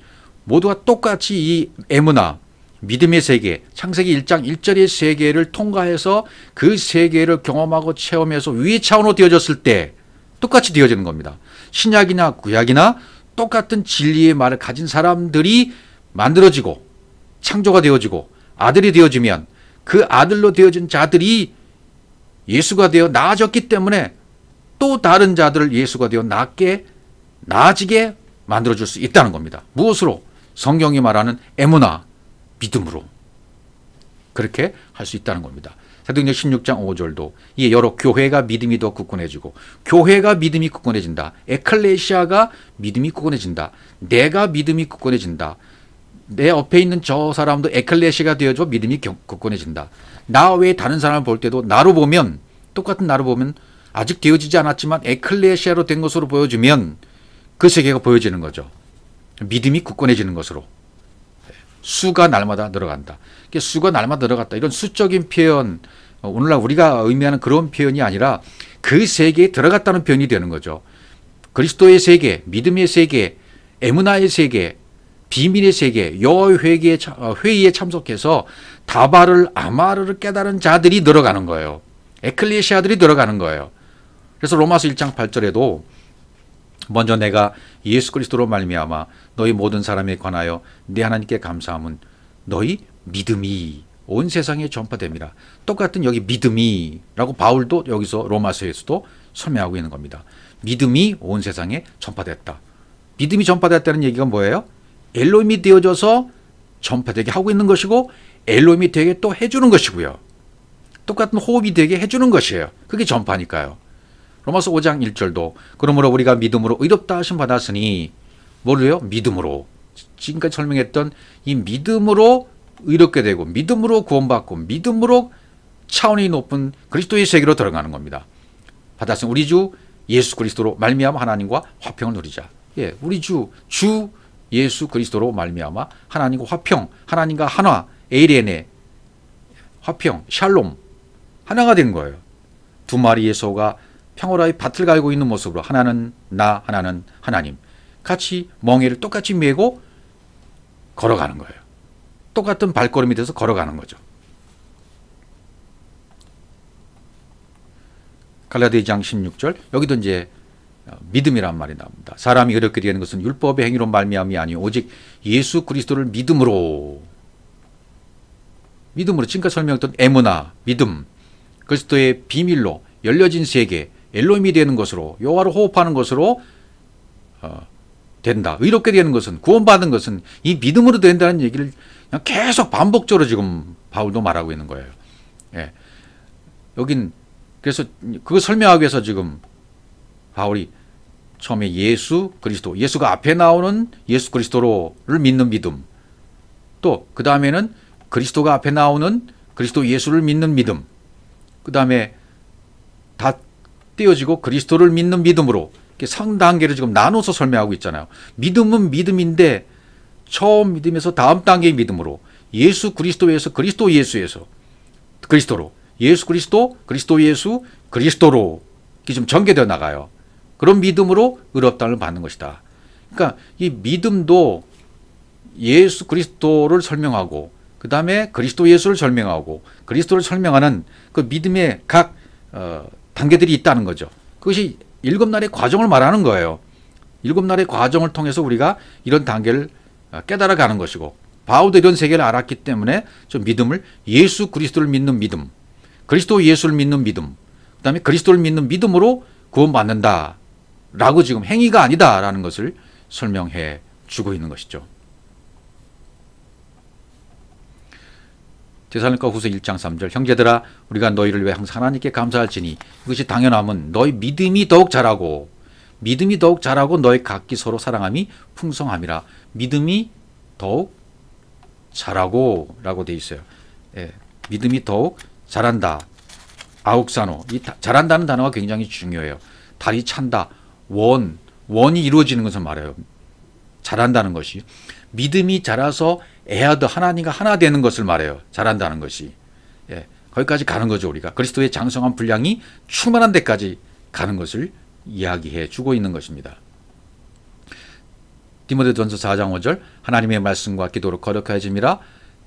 모두가 똑같이 이 에무나, 믿음의 세계, 창세기 1장 1절의 세계를 통과해서 그 세계를 경험하고 체험해서 위의 차원으로 되어졌을 때 똑같이 되어지는 겁니다. 신약이나 구약이나 똑같은 진리의 말을 가진 사람들이 만들어지고 창조가 되어지고 아들이 되어지면 그 아들로 되어진 자들이 예수가 되어 나아졌기 때문에 또 다른 자들을 예수가 되어 나아지게 만들어줄 수 있다는 겁니다. 무엇으로? 성경이 말하는 에무나, 믿음으로. 그렇게 할 수 있다는 겁니다. 사도행전 16장 5절도 이에 여러 교회가 믿음이 더 굳건해지고, 교회가 믿음이 굳건해진다. 에클레시아가 믿음이 굳건해진다. 내가 믿음이 굳건해진다. 내 옆에 있는 저 사람도 에클레시아가 되어줘 믿음이 굳건해진다. 나 외에 다른 사람을 볼 때도 나로 보면, 똑같은 나로 보면 아직 되어지지 않았지만 에클레시아로 된 것으로 보여주면 그 세계가 보여지는 거죠. 믿음이 굳건해지는 것으로. 수가 날마다 늘어간다. 수가 날마다 늘어갔다. 이런 수적인 표현, 오늘날 우리가 의미하는 그런 표현이 아니라 그 세계에 들어갔다는 표현이 되는 거죠. 그리스도의 세계, 믿음의 세계, 에무나의 세계, 비밀의 세계, 여호와의 회의에 참석해서 다바를 아마르를 깨달은 자들이 늘어가는 거예요. 에클레시아들이 들어가는 거예요. 그래서 로마서 1장 8절에도 먼저 내가 예수 그리스도로 말미암아 너희 모든 사람에 관하여 내 하나님께 감사함은 너희 믿음이 온 세상에 전파됨이라. 똑같은 여기 믿음이라고 바울도 여기서 로마서에서도 설명하고 있는 겁니다. 믿음이 온 세상에 전파됐다. 믿음이 전파됐다는 얘기가 뭐예요? 엘로힘이 되어져서 전파되게 하고 있는 것이고 엘로힘이 되게 또 해주는 것이고요. 똑같은 호흡이 되게 해주는 것이에요. 그게 전파니까요. 로마서 5장 1절도 그러므로 우리가 믿음으로 의롭다 하심 받았으니 뭐를요? 믿음으로. 지금까지 설명했던 이 믿음으로 의롭게 되고 믿음으로 구원받고 믿음으로 차원이 높은 그리스도의 세계로 들어가는 겁니다. 받았으니 우리 주 예수 그리스도로 말미암아 하나님과 화평을 누리자. 예, 우리 주 예수 그리스도로 말미암아 하나님과 화평, 하나님과 하나, 에이레네, 화평, 샬롬, 하나가 된 거예요. 두 마리의 소가 평화로이 밭을 갈고 있는 모습으로 하나는 나, 하나는 하나님. 같이 멍에를 똑같이 메고 걸어가는 거예요. 똑같은 발걸음이 돼서 걸어가는 거죠. 갈라디아 2장 16절 여기도 이제 믿음이란 말이 나옵니다. 사람이 의롭게 되는 것은 율법의 행위로 말미암이 아니요 오직 예수 그리스도를 믿음으로 지금까지 설명했던 에무나, 믿음, 그리스도의 비밀로 열려진 세계, 엘로힘이 되는 것으로 여호와를 호흡하는 것으로 된다. 의롭게 되는 것은, 구원받는 것은 이 믿음으로 된다는 얘기를 그냥 계속 반복적으로 지금 바울도 말하고 있는 거예요. 예. 여긴 그래서 그거 설명하기 위해서 지금 바울이 처음에 예수 그리스도, 예수가 앞에 나오는 예수 그리스도를 믿는 믿음, 또 그 다음에는 그리스도가 앞에 나오는 그리스도 예수를 믿는 믿음, 그 다음에 다 띄어지고 그리스도를 믿는 믿음으로 이렇게 3단계를 지금 나눠서 설명하고 있잖아요. 믿음은 믿음인데 처음 믿음에서 다음 단계의 믿음으로 예수 그리스도에서 그리스도 예수에서 그리스도로 예수 그리스도, 그리스도 예수, 그리스도로 이렇게 좀 전개되어 나가요. 그런 믿음으로 의롭다를 받는 것이다. 그러니까 이 믿음도 예수 그리스도를 설명하고 그 다음에 그리스도 예수를 설명하고 그리스도를 설명하는 그 믿음의 각 단계들이 있다는 거죠. 그것이 7날의 과정을 말하는 거예요. 7날의 과정을 통해서 우리가 이런 단계를 깨달아가는 것이고 바울도 이런 세계를 알았기 때문에 저 믿음을 예수 그리스도를 믿는 믿음, 그리스도 예수를 믿는 믿음, 그다음에 그리스도를 믿는 믿음으로 구원받는다 라고 지금 행위가 아니다라는 것을 설명해 주고 있는 것이죠. 데살로니가 후서 1장 3절 형제들아 우리가 너희를 위해 항상 하나님께 감사할지니 이것이 당연함은 너희 믿음이 더욱 자라고 너희 각기 서로 사랑함이 풍성함이라. 믿음이 더욱 자라고 라고 돼 있어요. 예, 믿음이 더욱 자란다. 아욱사노. 이 자란다는 단어가 굉장히 중요해요. 달이 찬다. 원이 이루어지는 것을 말해요. 자란다는 것이. 믿음이 자라서 에하드 하나님과 하나 되는 것을 말해요. 자란다는 것이. 예, 거기까지 가는 거죠. 우리가 그리스도의 장성한 분량이 충만한 데까지 가는 것을 이야기해 주고 있는 것입니다. 디모데전서 4장 5절 하나님의 말씀과 기도로 거룩하여짐이라.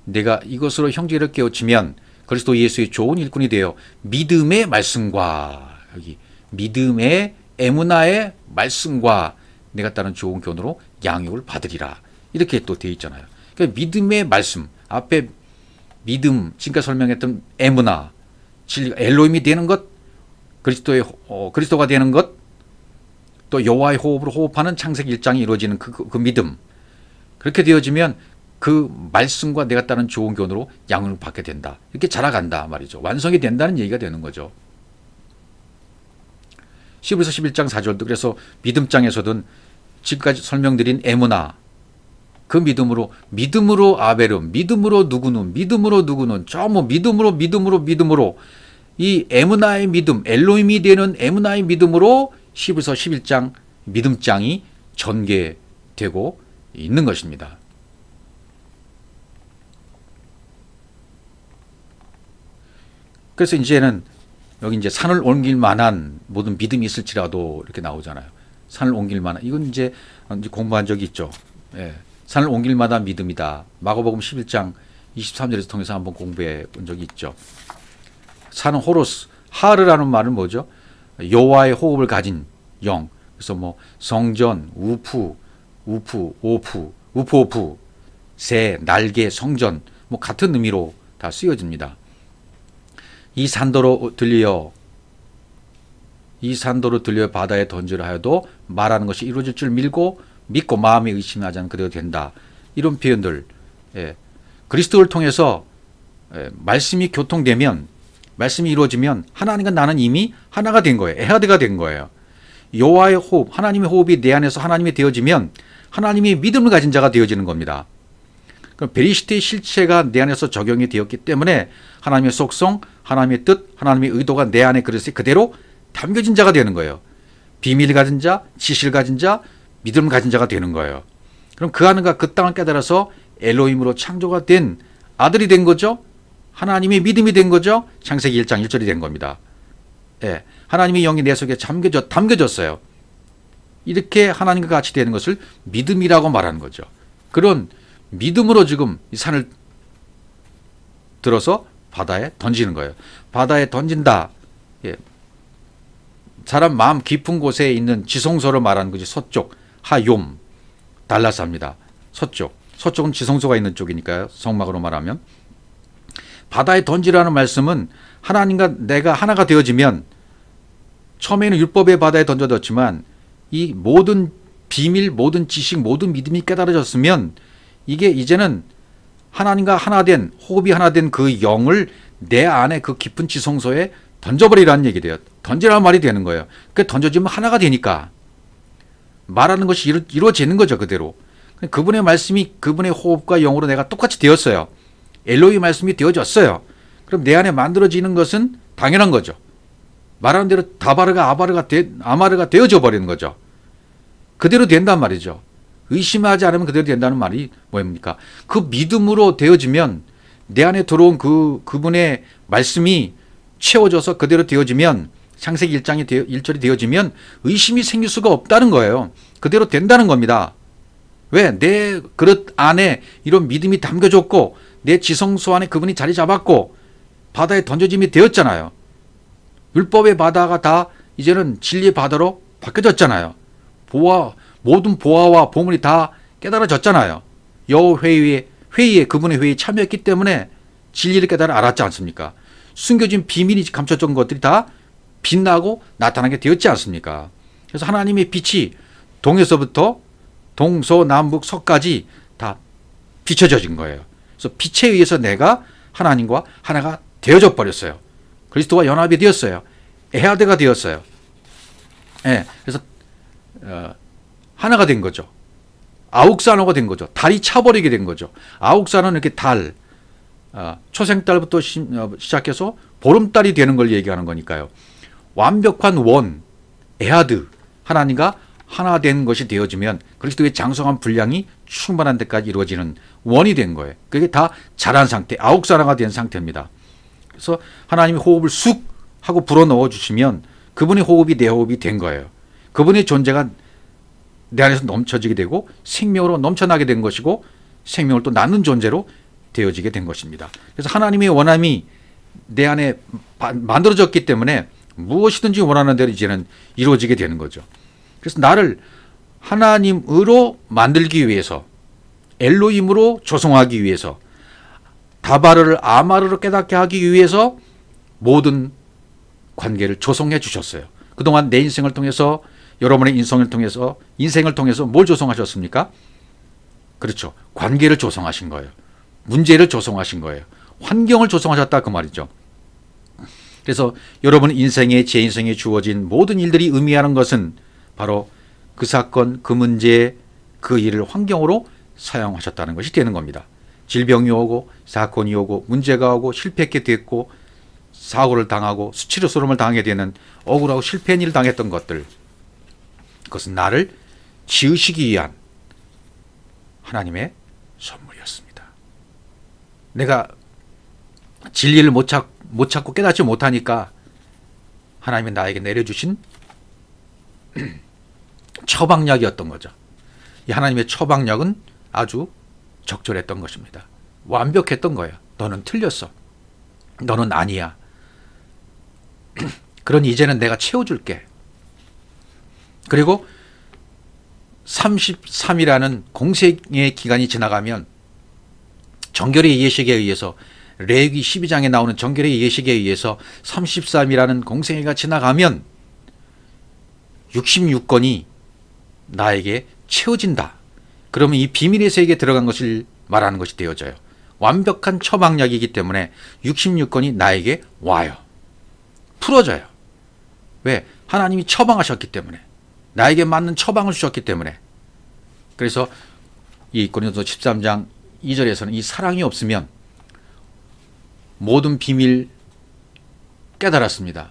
내가 이것으로 형제를 깨우치면 그리스도 예수의 좋은 일꾼이 되어 믿음의 말씀과 여기 믿음의 에무나의 말씀과 내가 따른 좋은 교훈으로 양육을 받으리라. 이렇게 또 되어 있잖아요. 그러니까 믿음의 말씀 앞에 믿음 지금까지 설명했던 에무나 진리가 엘로힘이 되는 것 그리스도가 되는 것 또 여호와의 호흡으로 호흡하는 창세기 1장이 이루어지는 그 믿음 그렇게 되어지면 그 말씀과 내가 따른 좋은 교훈으로 양육을 받게 된다. 이렇게 자라간다 말이죠. 완성이 된다는 얘기가 되는 거죠. 히브리서 11장 4절도 그래서 믿음장에서든 지금까지 설명드린 에무나 그 믿음으로 아벨음 믿음으로 누구는 믿음으로 이 에무나의 믿음 엘로힘이 되는 에무나의 믿음으로 히브리서 11장 믿음장이 전개되고 있는 것입니다. 그래서 이제는 여기 이제 산을 옮길 만한 모든 믿음이 있을지라도 이렇게 나오잖아요. 산을 옮길 만한 이건 이제 공부한 적이 있죠. 예. 산을 옮길 만한 믿음이다. 마가복음 11장 23절에서 통해서 한번 공부해 본 적이 있죠. 산은 호로스, 하르라는 말은 뭐죠? 여호와의 호흡을 가진 영. 그래서 뭐 성전, 우프, 오프, 새, 날개, 성전 뭐 같은 의미로 다 쓰여집니다. 이 산도로 들려 바다에 던지려 하여도 말하는 것이 이루어질 줄 믿고 마음에 의심하지 않은 그대로 된다. 이런 표현들. 예. 그리스도를 통해서 말씀이 교통되면 말씀이 이루어지면 하나님과 나는 이미 하나가 된 거예요. 에하드가 된 거예요. 여호와의 호흡, 하나님의 호흡이 내 안에서 하나님이 되어지면 하나님이 믿음을 가진 자가 되어지는 겁니다. 그럼 베리시트의 실체가 내 안에서 적용이 되었기 때문에 하나님의 속성, 하나님의 뜻, 하나님의 의도가 내 안에 그대로 담겨진 자가 되는 거예요. 비밀을 가진 자, 지식을 가진 자, 믿음을 가진 자가 되는 거예요. 그럼 그 하늘과 그 땅을 깨달아서 엘로힘으로 창조가 된 아들이 된 거죠. 하나님의 믿음이 된 거죠. 창세기 1장 1절이 된 겁니다. 예, 하나님의 영이 내 속에 담겨졌어요. 이렇게 하나님과 같이 되는 것을 믿음이라고 말하는 거죠. 그런 믿음으로 지금 이 산을 들어서 바다에 던지는 거예요. 바다에 던진다. 예. 사람 마음 깊은 곳에 있는 지성소를 말하는 거지. 서쪽, 하욤, 달라스합니다. 서쪽은 지성소가 있는 쪽이니까요. 성막으로 말하면. 바다에 던지라는 말씀은 하나님과 내가 하나가 되어지면 처음에는 율법의 바다에 던져졌지만 이 모든 비밀, 모든 지식, 모든 믿음이 깨달아졌으면 이게 이제는 하나님과 하나 된, 호흡이 하나 된 그 영을 내 안에 그 깊은 지성소에 던져버리라는 얘기 돼요. 던지라는 말이 되는 거예요. 그 던져지면 하나가 되니까 말하는 것이 이루어지는 거죠. 그대로. 그분의 말씀이 그분의 호흡과 영으로 내가 똑같이 되었어요. 엘로히 말씀이 되어졌어요. 그럼 내 안에 만들어지는 것은 당연한 거죠. 말하는 대로 다바르가 아마르가 되어져 버리는 거죠. 그대로 된단 말이죠. 의심하지 않으면 그대로 된다는 말이 뭡니까? 그 믿음으로 되어지면 내 안에 들어온 그분의 말씀이 채워져서 그대로 되어지면 창세기 1절이 되어지면 의심이 생길 수가 없다는 거예요. 그대로 된다는 겁니다. 왜? 내 그릇 안에 이런 믿음이 담겨졌고 내 지성소 안에 그분이 자리 잡았고 바다에 던져짐이 되었잖아요. 율법의 바다가 다 이제는 진리의 바다로 바뀌어졌잖아요. 모든 보아와 보물이 다 깨달아졌잖아요. 여호와의 회의에 그분의 회의에 참여했기 때문에 진리를 깨달아 알았지 않습니까? 숨겨진 비밀이 감춰진 것들이 다 빛나고 나타나게 되었지 않습니까? 그래서 하나님의 빛이 동에서부터 동서남북 서까지 다 비춰져진 거예요. 그래서 빛에 의해서 내가 하나님과 하나가 되어져 버렸어요. 그리스도와 연합이 되었어요. 에하드가 되었어요. 예, 그래서 하나가 된 거죠. 아욱산호가 된 거죠. 달이 차버리게 된 거죠. 아욱산호는 이렇게 달, 초생달부터 시작해서 보름달이 되는 걸 얘기하는 거니까요. 완벽한 원, 에하드, 하나님과 하나 된 것이 되어지면 그리스도의 장성한 분량이 충만한 데까지 이루어지는 원이 된 거예요. 그게 다 자란 상태, 아욱산화가 된 상태입니다. 그래서 하나님이 호흡을 쑥 하고 불어넣어 주시면 그분의 호흡이 내 호흡이 된 거예요. 그분의 존재가 내 안에서 넘쳐지게 되고 생명으로 넘쳐나게 된 것이고 생명을 또 낳는 존재로 되어지게 된 것입니다. 그래서 하나님의 원함이 내 안에 만들어졌기 때문에 무엇이든지 원하는 대로 이제는 이루어지게 되는 거죠. 그래서 나를 하나님으로 만들기 위해서, 엘로힘으로 조성하기 위해서, 다바르를 아마르로 깨닫게 하기 위해서 모든 관계를 조성해 주셨어요. 그동안 내 인생을 통해서, 여러분의 인생을 통해서 뭘 조성하셨습니까? 그렇죠. 관계를 조성하신 거예요. 문제를 조성하신 거예요. 환경을 조성하셨다 그 말이죠. 그래서 여러분 인생에, 제 인생에 주어진 모든 일들이 의미하는 것은 바로 그 사건, 그 문제, 그 일을 환경으로 사용하셨다는 것이 되는 겁니다. 질병이 오고 사건이 오고 문제가 오고 실패하게 됐고 사고를 당하고 수치스러움을 당하게 되는 억울하고 실패한 일을 당했던 것들, 그것은 나를 지으시기 위한 하나님의 선물이었습니다. 내가 진리를 못 찾고 깨닫지 못하니까 하나님이 나에게 내려주신 처방약이었던 거죠. 이 하나님의 처방약은 아주 적절했던 것입니다. 완벽했던 거예요. 너는 틀렸어. 너는 아니야. 그러니 이제는 내가 채워줄게. 그리고 33이라는 공생의 기간이 지나가면 정결의 예식에 의해서, 레위기 12장에 나오는 정결의 예식에 의해서 33이라는 공생애가 지나가면 66건이 나에게 채워진다. 그러면 이 비밀의 세계에 들어간 것을 말하는 것이 되어져요. 완벽한 처방약이기 때문에 66건이 나에게 와요. 풀어져요. 왜? 하나님이 처방하셨기 때문에. 나에게 맞는 처방을 주셨기 때문에. 그래서 이 고린도서 13장 2절에서는 이 사랑이 없으면 모든 비밀 깨달았습니다.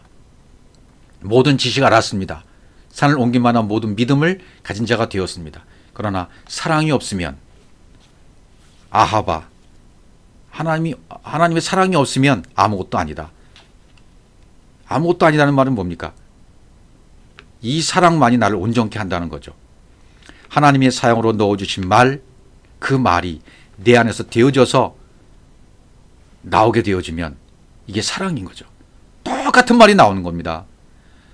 모든 지식 알았습니다. 산을 옮길 만한 모든 믿음을 가진 자가 되었습니다. 그러나 사랑이 없으면, 아하바, 하나님의 사랑이 없으면 아무것도 아니다. 아무것도 아니라는 말은 뭡니까? 이 사랑만이 나를 온전케 한다는 거죠. 하나님의 사용으로 넣어주신 말, 그 말이 내 안에서 되어져서 나오게 되어지면 이게 사랑인 거죠. 똑같은 말이 나오는 겁니다.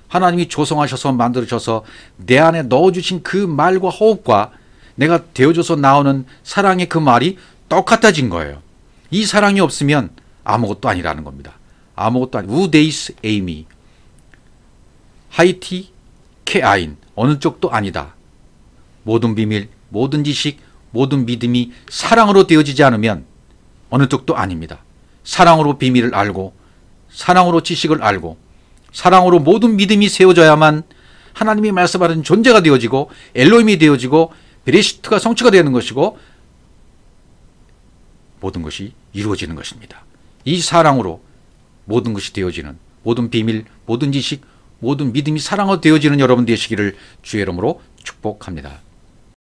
하나님이 조성하셔서 만들어셔서 내 안에 넣어주신 그 말과 호흡과 내가 되어져서 나오는 사랑의 그 말이 똑같아진 거예요. 이 사랑이 없으면 아무것도 아니라는 겁니다. 아무것도 아니. 우데이스 에이미, 하이티 케아인, 어느 쪽도 아니다. 모든 비밀, 모든 지식, 모든 믿음이 사랑으로 되어지지 않으면 어느 쪽도 아닙니다. 사랑으로 비밀을 알고, 사랑으로 지식을 알고, 사랑으로 모든 믿음이 세워져야만 하나님이 말씀하는 존재가 되어지고, 엘로힘이 되어지고, 베레시트가 성취가 되는 것이고, 모든 것이 이루어지는 것입니다. 이 사랑으로 모든 것이 되어지는, 모든 비밀, 모든 지식, 모든 믿음이 사랑으로 되어지는 여러분 되시기를 주의 이름으로 축복합니다.